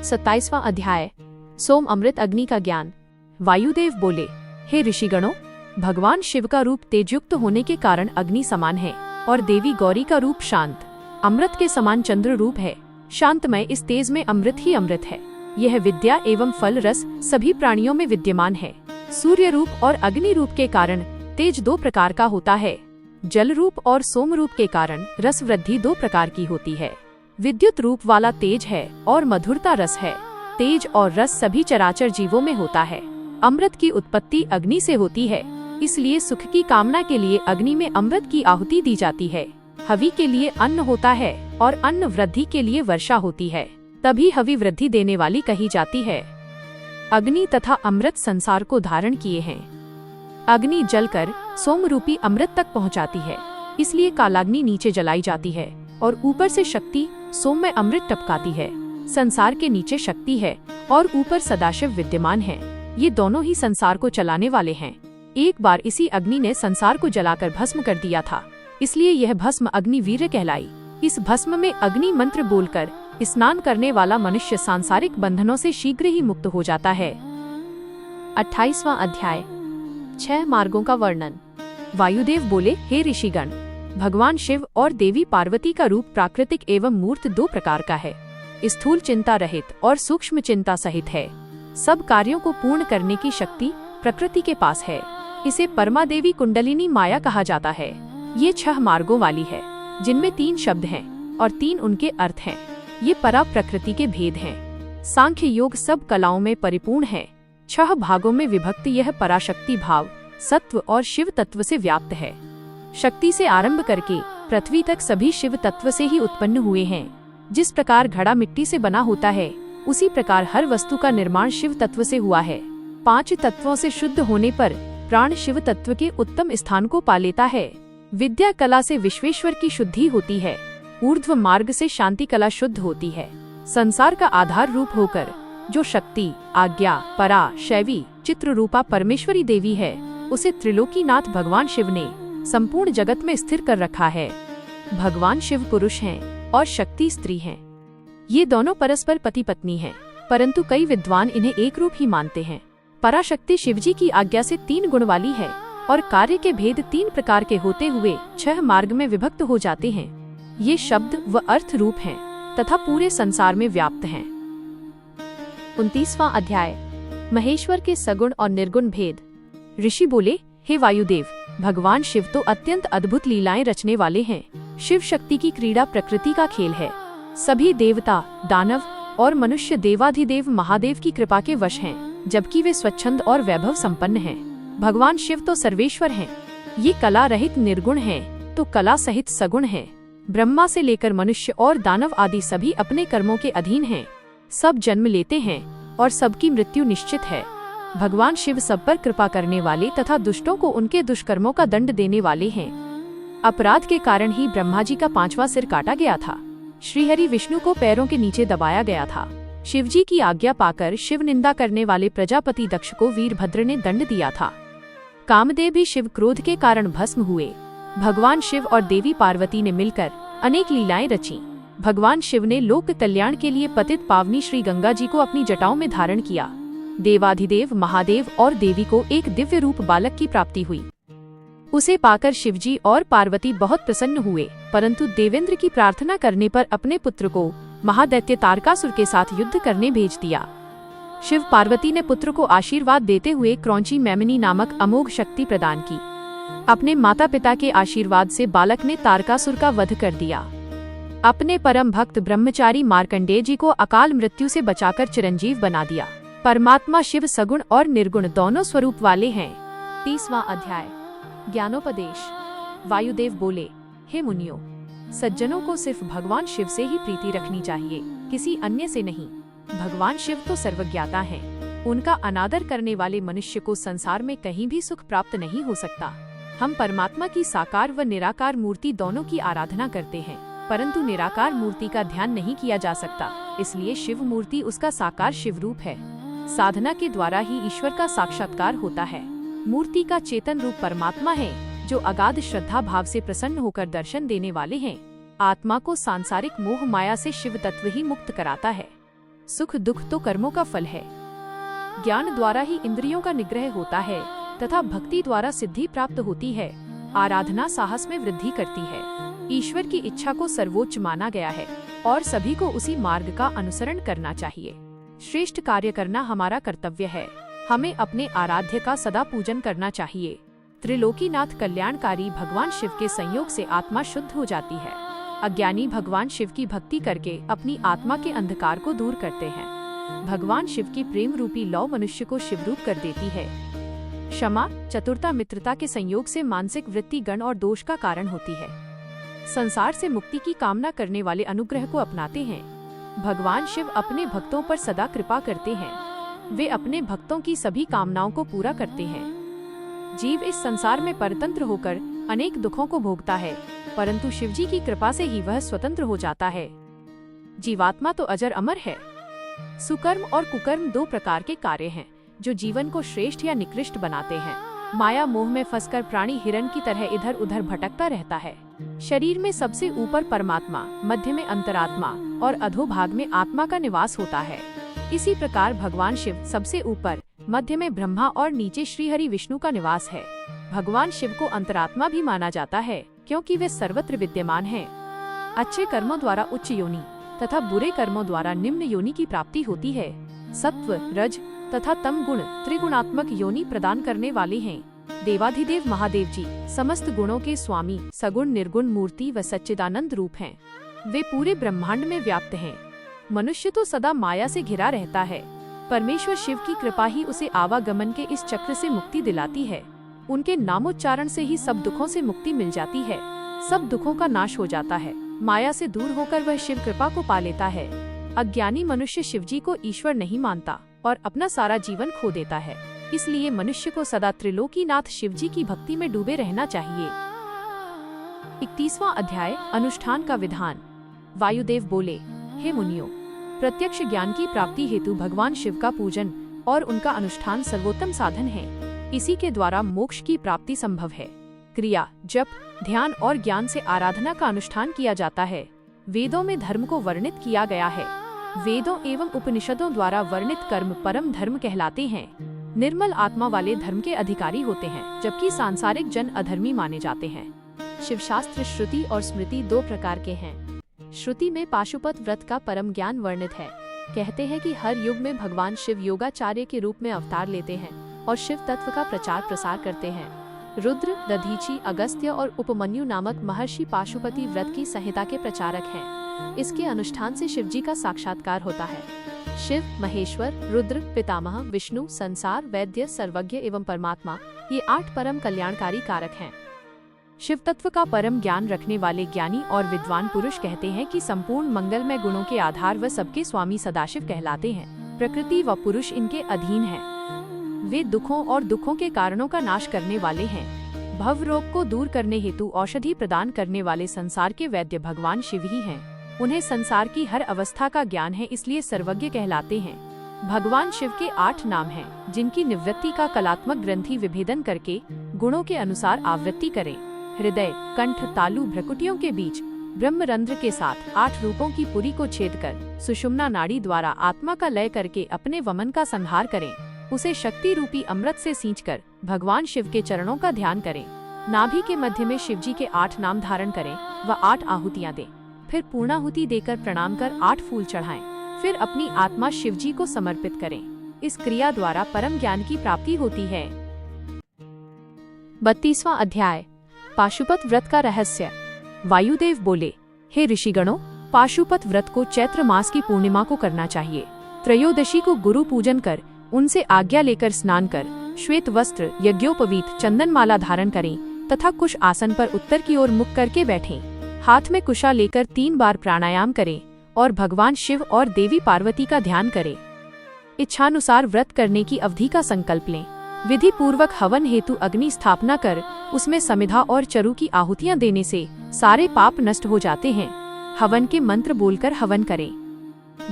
27वां अध्याय, सोम अमृत अग्नि का ज्ञान। वायुदेव बोले, हे ऋषिगणों, भगवान शिव का रूप तेजयुक्त होने के कारण अग्नि समान है और देवी गौरी का रूप शांत अमृत के समान चंद्र रूप है। शांतमय इस तेज में अमृत ही अमृत है। यह विद्या एवं फल रस सभी प्राणियों में विद्यमान है। सूर्य रूप और अग्नि रूप के कारण तेज दो प्रकार का होता है। जल रूप और सोम रूप के कारण रस वृद्धि दो प्रकार की होती है। विद्युत रूप वाला तेज है और मधुरता रस है। तेज और रस सभी चराचर जीवों में होता है। अमृत की उत्पत्ति अग्नि से होती है, इसलिए सुख की कामना के लिए अग्नि में अमृत की आहुति दी जाती है। हवि के लिए अन्न होता है और अन्न वृद्धि के लिए वर्षा होती है, तभी हवि वृद्धि देने वाली कही जाती है। अग्नि तथा अमृत संसार को धारण किए हैं। अग्नि जलकर सोम रूपी अमृत तक पहुंचाती है, इसलिए कालाग्नि नीचे जलाई जाती है और ऊपर से शक्ति सोम में अमृत टपकाती है। संसार के नीचे शक्ति है और ऊपर सदाशिव विद्यमान है। ये दोनों ही संसार को चलाने वाले हैं। एक बार इसी अग्नि ने संसार को जलाकर भस्म कर दिया था, इसलिए यह भस्म अग्निवीर्य कहलाई। इस भस्म में अग्नि मंत्र बोलकर स्नान करने वाला मनुष्य सांसारिक बंधनों से शीघ्र ही मुक्त हो जाता है। 28वां अध्याय, 6 मार्गों का वर्णन। वायुदेव बोले, हे ऋषिगण, भगवान शिव और देवी पार्वती का रूप प्राकृतिक एवं मूर्त दो प्रकार का है। स्थूल चिंता रहित और सूक्ष्म चिंता सहित है। सब कार्यों को पूर्ण करने की शक्ति प्रकृति के पास है। इसे परमा देवी कुंडलिनी माया कहा जाता है। ये 6 मार्गों वाली है, जिनमें 3 शब्द हैं और 3 उनके अर्थ हैं। ये परा प्रकृति के भेद हैं। सांख्य योग सब कलाओं में परिपूर्ण है। 6 भागों में विभक्त यह पराशक्ति भाव सत्व और शिव तत्व से व्याप्त है। शक्ति से आरंभ करके पृथ्वी तक सभी शिव तत्व से ही उत्पन्न हुए हैं। जिस प्रकार घड़ा मिट्टी से बना होता है, उसी प्रकार हर वस्तु का निर्माण शिव तत्व से हुआ है। 5 तत्वों से शुद्ध होने पर प्राण शिव तत्व के उत्तम स्थान को पा लेता है। विद्या कला से विश्वेश्वर की शुद्धि होती है। ऊर्ध्व मार्ग से शांति कला शुद्ध होती है। संसार का आधार रूप होकर जो शक्ति, आज्ञा, परा, शैवी, चित्र रूपा परमेश्वरी देवी है, उसे त्रिलोकीनाथ भगवान शिव ने संपूर्ण जगत में स्थिर कर रखा है। भगवान शिव पुरुष हैं और शक्ति स्त्री हैं। ये दोनों परस्पर पति पत्नी हैं, परंतु कई विद्वान इन्हें एक रूप ही मानते हैं। पराशक्ति शिवजी की आज्ञा से 3 गुण वाली है और कार्य के भेद 3 प्रकार के होते हुए 6 मार्ग में विभक्त हो जाते हैं। ये शब्द व अर्थ रूप हैं तथा पूरे संसार में व्याप्त हैं। 29वां अध्याय, महेश्वर के सगुण और निर्गुण भेद। ऋषि बोले, हे वायुदेव, भगवान शिव तो अत्यंत अद्भुत लीलाएं रचने वाले हैं। शिव शक्ति की क्रीड़ा प्रकृति का खेल है। सभी देवता, दानव और मनुष्य देवाधिदेव महादेव की कृपा के वश हैं, जबकि वे स्वच्छंद और वैभव संपन्न हैं। भगवान शिव तो सर्वेश्वर हैं। ये कला रहित निर्गुण है तो कला सहित सगुण है। ब्रह्मा से लेकर मनुष्य और दानव आदि सभी अपने कर्मों के अधीन हैं। सब जन्म लेते हैं और सबकी मृत्यु निश्चित है। भगवान शिव सब पर कृपा करने वाले तथा दुष्टों को उनके दुष्कर्मों का दंड देने वाले हैं। अपराध के कारण ही ब्रह्मा जी का 5वां सिर काटा गया था। श्रीहरि विष्णु को पैरों के नीचे दबाया गया था। शिवजी की आज्ञा पाकर शिव निंदा करने वाले प्रजापति दक्ष को वीरभद्र ने दंड दिया था। कामदेव भी शिव क्रोध के कारण भस्म हुए। भगवान शिव और देवी पार्वती ने मिलकर अनेक लीलाएं रची। भगवान शिव ने लोक कल्याण के लिए पतित पावनी श्री गंगा जी को अपनी जटाओं में धारण किया। देवाधिदेव महादेव और देवी को एक दिव्य रूप बालक की प्राप्ति हुई। उसे पाकर शिवजी और पार्वती बहुत प्रसन्न हुए, परंतु देवेंद्र की प्रार्थना करने पर अपने पुत्र को महादैत्य तारकासुर के साथ युद्ध करने भेज दिया। शिव पार्वती ने पुत्र को आशीर्वाद देते हुए क्रौंची मैमिनी नामक अमोघ शक्ति प्रदान की। अपने माता पिता के आशीर्वाद से बालक ने तारकासुर का वध कर दिया। अपने परम भक्त ब्रह्मचारी मार्कंडेय जी को अकाल मृत्यु से बचाकर चिरंजीव बना दिया। परमात्मा शिव सगुण और निर्गुण दोनों स्वरूप वाले हैं। 30वां अध्याय ज्ञानोपदेश। वायुदेव बोले, हे मुनियों, सज्जनों को सिर्फ भगवान शिव से ही प्रीति रखनी चाहिए, किसी अन्य से नहीं। भगवान शिव तो सर्वज्ञाता हैं। उनका अनादर करने वाले मनुष्य को संसार में कहीं भी सुख प्राप्त नहीं हो सकता। हम परमात्मा की साकार व निराकार मूर्ति दोनों की आराधना करते हैं, परंतु निराकार मूर्ति का ध्यान नहीं किया जा सकता, इसलिए शिव मूर्ति उसका साकार शिव रूप है। साधना के द्वारा ही ईश्वर का साक्षात्कार होता है। मूर्ति का चेतन रूप परमात्मा है, जो अगाध श्रद्धा भाव से प्रसन्न होकर दर्शन देने वाले हैं। आत्मा को सांसारिक मोह माया से शिव तत्व ही मुक्त कराता है। सुख दुख तो कर्मों का फल है। ज्ञान द्वारा ही इंद्रियों का निग्रह होता है तथा भक्ति द्वारा सिद्धि प्राप्त होती है। आराधना साहस में वृद्धि करती है। ईश्वर की इच्छा को सर्वोच्च माना गया है और सभी को उसी मार्ग का अनुसरण करना चाहिए। श्रेष्ठ कार्य करना हमारा कर्तव्य है। हमें अपने आराध्य का सदा पूजन करना चाहिए। त्रिलोकीनाथ कल्याणकारी भगवान शिव के संयोग से आत्मा शुद्ध हो जाती है। अज्ञानी भगवान शिव की भक्ति करके अपनी आत्मा के अंधकार को दूर करते हैं। भगवान शिव की प्रेम रूपी लौ मनुष्य को शिवरूप कर देती है। क्षमा, चतुरता, मित्रता के संयोग से मानसिक वृत्ति गण और दोष का कारण होती है। संसार से मुक्ति की कामना करने वाले अनुग्रह को अपनाते हैं। भगवान शिव अपने भक्तों पर सदा कृपा करते हैं। वे अपने भक्तों की सभी कामनाओं को पूरा करते हैं। जीव इस संसार में परतंत्र होकर अनेक दुखों को भोगता है, परंतु शिवजी की कृपा से ही वह स्वतंत्र हो जाता है। जीवात्मा तो अजर अमर है। सुकर्म और कुकर्म दो प्रकार के कार्य हैं, जो जीवन को श्रेष्ठ या निकृष्ट बनाते हैं। माया मोह में फंसकर प्राणी हिरण की तरह इधर उधर भटकता रहता है। शरीर में सबसे ऊपर परमात्मा, मध्य में अंतरात्मा और अधोभाग में आत्मा का निवास होता है। इसी प्रकार भगवान शिव सबसे ऊपर, मध्य में ब्रह्मा और नीचे श्रीहरि विष्णु का निवास है। भगवान शिव को अंतरात्मा भी माना जाता है, क्योंकि वे सर्वत्र विद्यमान हैं। अच्छे कर्मों द्वारा उच्च योनि तथा बुरे कर्मों द्वारा निम्न योनि की प्राप्ति होती है। सत्व, रज तथा तम गुण त्रिगुणात्मक योनि प्रदान करने वाले हैं। देवाधिदेव महादेव जी समस्त गुणों के स्वामी, सगुण निर्गुण मूर्ति व सच्चिदानंद रूप हैं। वे पूरे ब्रह्मांड में व्याप्त हैं। मनुष्य तो सदा माया से घिरा रहता है। परमेश्वर शिव की कृपा ही उसे आवागमन के इस चक्र से मुक्ति दिलाती है। उनके नामोच्चारण से ही सब दुखों से मुक्ति मिल जाती है। सब दुखों का नाश हो जाता है। माया से दूर होकर वह शिव कृपा को पा लेता है। अज्ञानी मनुष्य शिवजी को ईश्वर नहीं मानता और अपना सारा जीवन खो देता है। इसलिए मनुष्य को सदा त्रिलोकीनाथ शिवजी की भक्ति में डूबे रहना चाहिए। 31वां अध्याय अनुष्ठान का विधान। वायुदेव बोले, हे मुनियों, प्रत्यक्ष ज्ञान की प्राप्ति हेतु भगवान शिव का पूजन और उनका अनुष्ठान सर्वोत्तम साधन है। इसी के द्वारा मोक्ष की प्राप्ति संभव है। क्रिया, जप, ध्यान और ज्ञान से आराधना का अनुष्ठान किया जाता है। वेदों में धर्म को वर्णित किया गया है। वेदों एवं उपनिषदों द्वारा वर्णित कर्म परम धर्म कहलाते हैं। निर्मल आत्मा वाले धर्म के अधिकारी होते हैं, जबकि सांसारिक जन अधर्मी माने जाते हैं। शिवशास्त्र श्रुति और स्मृति दो प्रकार के हैं। श्रुति में पाशुपत व्रत का परम ज्ञान वर्णित है। कहते हैं कि हर युग में भगवान शिव योगाचार्य के रूप में अवतार लेते हैं और शिव तत्व का प्रचार प्रसार करते हैं। रुद्र, दधीची, अगस्त्य और उपमन्यु नामक महर्षि पाशुपति व्रत की संहिता के प्रचारक हैं। इसके अनुष्ठान से शिवजी का साक्षात्कार होता है। शिव, महेश्वर, रुद्र, पितामह, विष्णु, संसार, वैद्य, सर्वज्ञ एवं परमात्मा, ये 8 परम कल्याणकारी कारक हैं। शिव तत्व का परम ज्ञान रखने वाले ज्ञानी और विद्वान पुरुष कहते हैं कि संपूर्ण मंगलमय गुणों के आधार व सबके स्वामी सदाशिव कहलाते हैं। प्रकृति व पुरुष इनके अधीन हैं। वे दुखों और दुखों के कारणों का नाश करने वाले हैं। भव रोग को दूर करने हेतु औषधि प्रदान करने वाले संसार के वैद्य भगवान शिव ही हैं। उन्हें संसार की हर अवस्था का ज्ञान है, इसलिए सर्वज्ञ कहलाते हैं। भगवान शिव के 8 नाम हैं, जिनकी निवृत्ति का कलात्मक ग्रंथि विभेदन करके गुणों के अनुसार आवृत्ति करें। हृदय, कंठ, तालु, भ्रकुटियों के बीच ब्रह्मरंध्र के साथ 8 रूपों की पुरी को छेद कर सुषुम्ना नाड़ी द्वारा आत्मा का लय करके अपने वमन का संहार करें। उसे शक्ति रूपी अमृत से सींचकर भगवान शिव के चरणों का ध्यान करें। नाभि के मध्य में शिव जी के 8 नाम धारण करें व 8 आहुतियां दें। फिर पूर्णाहुति देकर प्रणाम कर 8 फूल चढ़ाएं। फिर अपनी आत्मा शिव जी को समर्पित करें। इस क्रिया द्वारा परम ज्ञान की प्राप्ति होती है। 32वां अध्याय, पाशुपत व्रत का रहस्य। वायुदेव बोले, हे ऋषिगणों, पाशुपत व्रत को चैत्र मास की पूर्णिमा को करना चाहिए। त्रयोदशी को गुरु पूजन कर उनसे आज्ञा लेकर स्नान कर श्वेत वस्त्र, यज्ञोपवीत, चंदन माला धारण करें तथा कुश आसन पर उत्तर की ओर मुख करके बैठें। हाथ में कुशा लेकर 3 बार प्राणायाम करें और भगवान शिव और देवी पार्वती का ध्यान करें। इच्छानुसार व्रत करने की अवधि का संकल्प लें। विधि पूर्वक हवन हेतु अग्नि स्थापना कर उसमें समिधा और चरु की आहुतियां देने से सारे पाप नष्ट हो जाते हैं। हवन के मंत्र बोलकर हवन करें।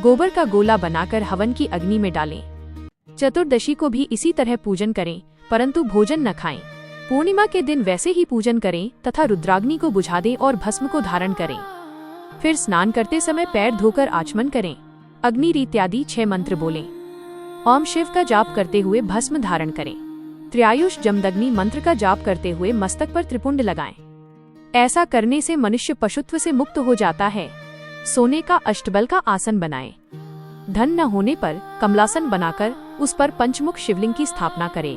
गोबर का गोला बनाकर हवन की अग्नि में डालें। चतुर्दशी को भी इसी तरह पूजन करें, परंतु भोजन न खाएं। पूर्णिमा के दिन वैसे ही पूजन करें तथा रुद्राग्नि को बुझा दें और भस्म को धारण करें। फिर स्नान करते समय पैर धोकर आचमन करें। अग्नि इत्यादि 6 मंत्र बोलें। ओम शिव का जाप करते हुए भस्म धारण करें। त्र्यायुष जमदग्नि मंत्र का जाप करते हुए मस्तक पर त्रिपुंड लगाएं। ऐसा करने से मनुष्य पशुत्व से मुक्त हो जाता है। सोने का अष्टबल का आसन बनाएं। धन न होने पर कमलासन बनाकर उस पर पंचमुख शिवलिंग की स्थापना करें।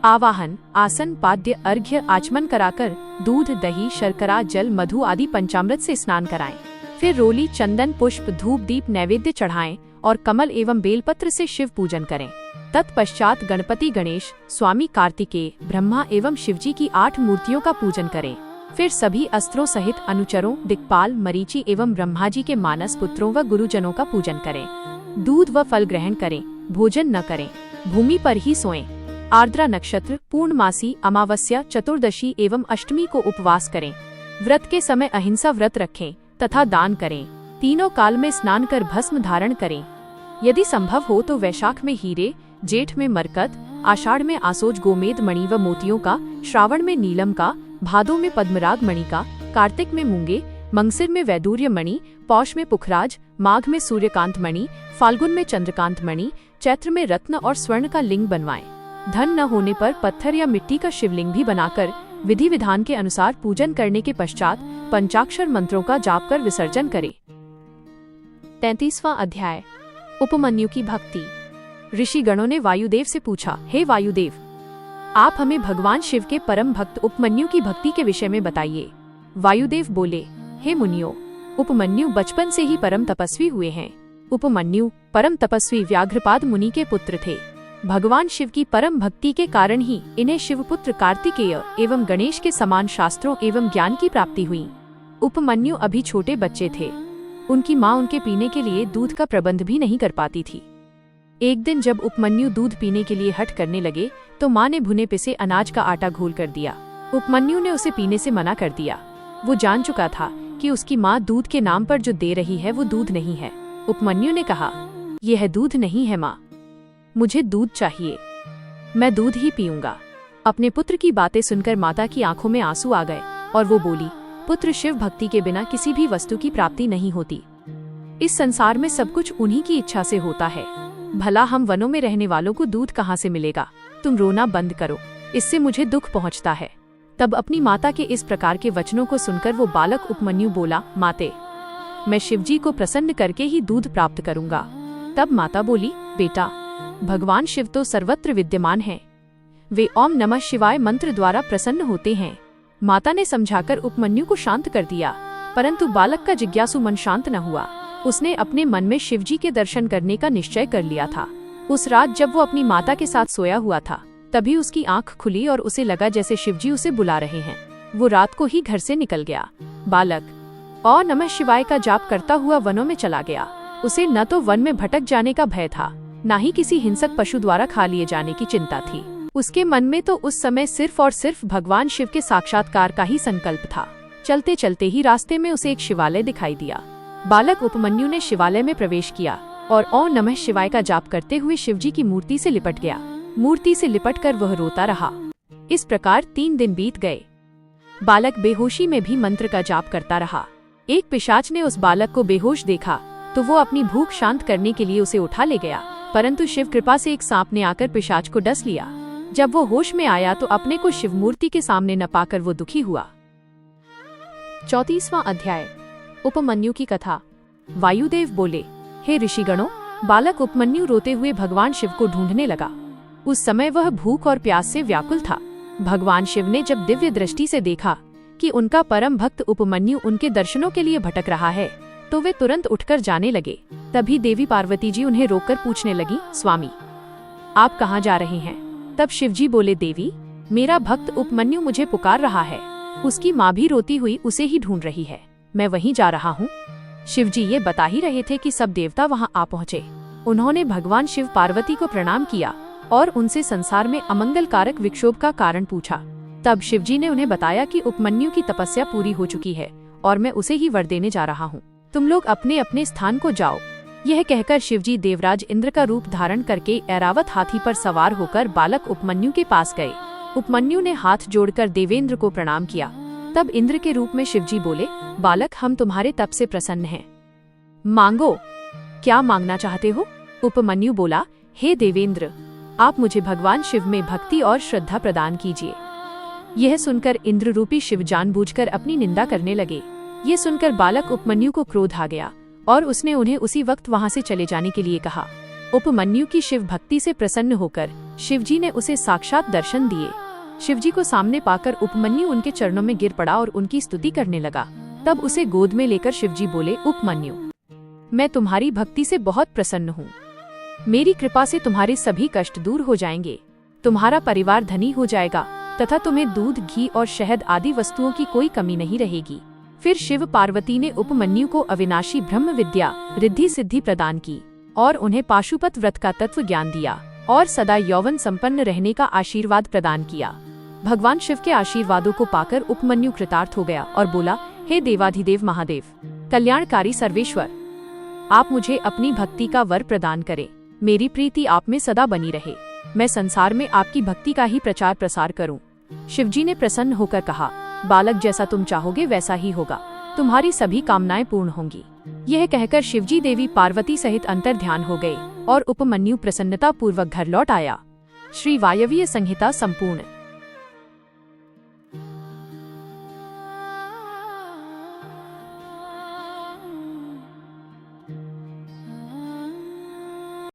आवाहन, आसन, पाद्य, अर्घ्य, आचमन कराकर दूध, दही, शर्करा, जल, मधु आदि पंचामृत से स्नान कराएं। फिर रोली, चंदन, पुष्प, धूप, दीप नैवेद्य चढ़ाएं और कमल एवं बेलपत्र से शिव पूजन करें। तत्पश्चात गणपति, गणेश, स्वामी कार्तिकेय, ब्रह्मा एवं शिवजी की 8 मूर्तियों का पूजन करें। फिर सभी अस्त्रों सहित अनुचरों, दिक्पाल, मरीचि एवं ब्रह्मा जी के मानस पुत्रों व गुरुजनों का पूजन करें। दूध व फल ग्रहण करें। भोजन न करें। भूमि पर ही सोएं। आर्द्रा नक्षत्र, पूर्णमासी, अमावस्या, चतुर्दशी एवं अष्टमी को उपवास करें। व्रत के समय अहिंसा व्रत रखें तथा दान करें। तीनों काल में स्नान कर भस्म धारण करें। यदि संभव हो तो वैशाख में हीरे, जेठ में मरकत, आषाढ़ में आसोज गोमेद मणि व मोतियों का, श्रावण में नीलम का, भादो में पद्मराग मणि का, कार्तिक में मूंगे, मंगसिर में वैदूर्य मणि, पौष में पुखराज, माघ में सूर्यकांत मणि, फाल्गुन में चंद्रकांत मणि, चैत्र में रत्न और स्वर्ण का लिंग बनवाएं। धन न होने पर पत्थर या मिट्टी का शिवलिंग भी बनाकर विधि विधान के अनुसार पूजन करने के पश्चात पंचाक्षर मंत्रों का जाप कर विसर्जन करें। 33वां अध्याय, उपमन्यु की भक्ति। ऋषि गणों ने वायुदेव से पूछा, हे वायुदेव, आप हमें भगवान शिव के परम भक्त उपमन्यु की भक्ति के विषय में बताइए। वायुदेव बोले, हे मुनियों, उपमन्यु बचपन से ही परम तपस्वी हुए हैं। उपमन्यु परम तपस्वी व्याघ्रपाद मुनि के पुत्र थे। भगवान शिव की परम भक्ति के कारण ही इन्हें शिवपुत्र कार्तिकेय एवं गणेश के समान शास्त्रों एवं ज्ञान की प्राप्ति हुई। उपमन्यु अभी छोटे बच्चे थे। उनकी माँ उनके पीने के लिए दूध का प्रबंध भी नहीं कर पाती थी। एक दिन जब उपमन्यु दूध पीने के लिए हठ करने लगे तो माँ ने भुने पिसे अनाज का आटा घोल कर दिया। उपमन्यु ने उसे पीने से मना कर दिया। वो जान चुका था कि उसकी माँ दूध के नाम पर जो दे रही है वो दूध नहीं है। उपमन्यु ने कहा, यह दूध नहीं है माँ, मुझे दूध चाहिए, मैं दूध ही पीऊंगा। अपने पुत्र की बातें सुनकर माता की आंखों में आंसू आ गए और वो बोली, पुत्र, शिव भक्ति के बिना किसी भी वस्तु की प्राप्ति नहीं होती। इस संसार में सब कुछ उन्हीं की इच्छा से होता है। भला हम वनों में रहने वालों को दूध कहाँ से मिलेगा? तुम रोना बंद करो, इससे मुझे दुख पहुँचता है। तब अपनी माता के इस प्रकार के वचनों को सुनकर वो बालक उपमन्यु बोला, माते, मैं शिवजी को प्रसन्न करके ही दूध प्राप्त करूंगा। तब माता बोली, बेटा, भगवान शिव तो सर्वत्र विद्यमान हैं। वे ओम नमः शिवाय मंत्र द्वारा प्रसन्न होते हैं। माता ने समझाकर उपमन्यु को शांत कर दिया, परंतु बालक का जिज्ञासु मन शांत न हुआ। उसने अपने मन में शिवजी के दर्शन करने का निश्चय कर लिया था। उस रात जब वो अपनी माता के साथ सोया हुआ था, तभी उसकी आंख खुली और उसे लगा जैसे शिवजी उसे बुला रहे हैं। वो रात को ही घर से निकल गया। बालक और नमः शिवाय का जाप करता हुआ वनों में चला गया। उसे न तो वन में भटक जाने का भय था, न ही किसी हिंसक पशु द्वारा खा लिए जाने की चिंता थी। उसके मन में तो उस समय सिर्फ और सिर्फ भगवान शिव के साक्षात्कार का ही संकल्प था। चलते चलते ही रास्ते में उसे एक शिवालय दिखाई दिया। बालक उपमन्यु ने शिवालय में प्रवेश किया और ओम नमः शिवाय का जाप करते हुए शिवजी की मूर्ति से लिपट गया। मूर्ति से लिपटकर वह रोता रहा। इस प्रकार 3 दिन बीत गए। बालक बेहोशी में भी मंत्र का जाप करता रहा। एक पिशाच ने उस बालक को बेहोश देखा तो वो अपनी भूख शांत करने के लिए उसे उठा ले गया, परंतु शिव कृपा से एक सांप ने आकर पिशाच को डस लिया। जब वो होश में आया तो अपने को शिव मूर्ति के सामने न पाकर वो दुखी हुआ। 34वां अध्याय। उपमन्यु की कथा। वायुदेव बोले, हे ऋषिगणों, बालक उपमन्यु रोते हुए भगवान शिव को ढूंढने लगा। उस समय वह भूख और प्यास से व्याकुल था। भगवान शिव ने जब दिव्य दृष्टि से देखा कि उनका परम भक्त उपमन्यु उनके दर्शनों के लिए भटक रहा है, तो वे तुरंत उठकर जाने लगे। तभी देवी पार्वती जी उन्हें रोककर पूछने लगी, स्वामी, आप कहाँ जा रहे हैं? तब शिवजी बोले, देवी, मेरा भक्त उपमन्यु मुझे पुकार रहा है। उसकी माँ भी रोती हुई उसे ही ढूंढ रही है। मैं वहीं जा रहा हूँ। शिवजी ये बता ही रहे थे कि सब देवता वहाँ आ पहुँचे। उन्होंने भगवान शिव पार्वती को प्रणाम किया और उनसे संसार में अमंगलकारक विक्षोभ का कारण पूछा। तब शिवजी ने उन्हें बताया कि उपमन्यु की तपस्या पूरी हो चुकी है और मैं उसे ही वर देने जा रहा हूँ। तुम लोग अपने अपने स्थान को जाओ। यह कहकर शिवजी देवराज इंद्र का रूप धारण करके ऐरावत हाथी पर सवार होकर बालक उपमन्यु के पास गए। उपमन्यु ने हाथ जोड़कर देवेंद्र को प्रणाम किया। तब इंद्र के रूप में शिवजी बोले, बालक, हम तुम्हारे तप से प्रसन्न हैं। मांगो, क्या मांगना चाहते हो? उपमन्यु बोला, हे देवेंद्र, आप मुझे भगवान शिव में भक्ति और श्रद्धा प्रदान कीजिए। यह सुनकर इंद्र रूपी शिव जानबूझकर अपनी निंदा करने लगे। ये सुनकर बालक उपमन्यु को क्रोध आ गया और उसने उन्हें उसी वक्त वहां से चले जाने के लिए कहा। उपमन्यु की शिव भक्ति से प्रसन्न होकर शिवजी ने उसे साक्षात दर्शन दिए। शिवजी को सामने पाकर उपमन्यु उनके चरणों में गिर पड़ा और उनकी स्तुति करने लगा। तब उसे गोद में लेकर शिवजी बोले, उपमन्यु, मैं तुम्हारी भक्ति से बहुत प्रसन्न हूँ। मेरी कृपा से तुम्हारे सभी कष्ट दूर हो जाएंगे। तुम्हारा परिवार धनी हो जाएगा तथा तुम्हें दूध, घी और शहद आदि वस्तुओं की कोई कमी नहीं रहेगी। फिर शिव पार्वती ने उपमन्यु को अविनाशी ब्रह्म विद्या, रिद्धि सिद्धि प्रदान की और उन्हें पाशुपत व्रत का तत्व ज्ञान दिया और सदा यौवन संपन्न रहने का आशीर्वाद प्रदान किया। भगवान शिव के आशीर्वादों को पाकर उपमन्यु कृतार्थ हो गया और बोला, हे देवाधिदेव महादेव, कल्याणकारी सर्वेश्वर, आप मुझे अपनी भक्ति का वर प्रदान करें। मेरी प्रीति आप में सदा बनी रहे। मैं संसार में आपकी भक्ति का ही प्रचार प्रसार करूं। शिवजी ने प्रसन्न होकर कहा, बालक, जैसा तुम चाहोगे वैसा ही होगा। तुम्हारी सभी कामनाएं पूर्ण होंगी। यह कहकर शिवजी देवी पार्वती सहित अंतर्ध्यान हो गए और उपमन्यु प्रसन्नता पूर्वक घर लौट आया। श्री वायवीय संहिता संपूर्ण।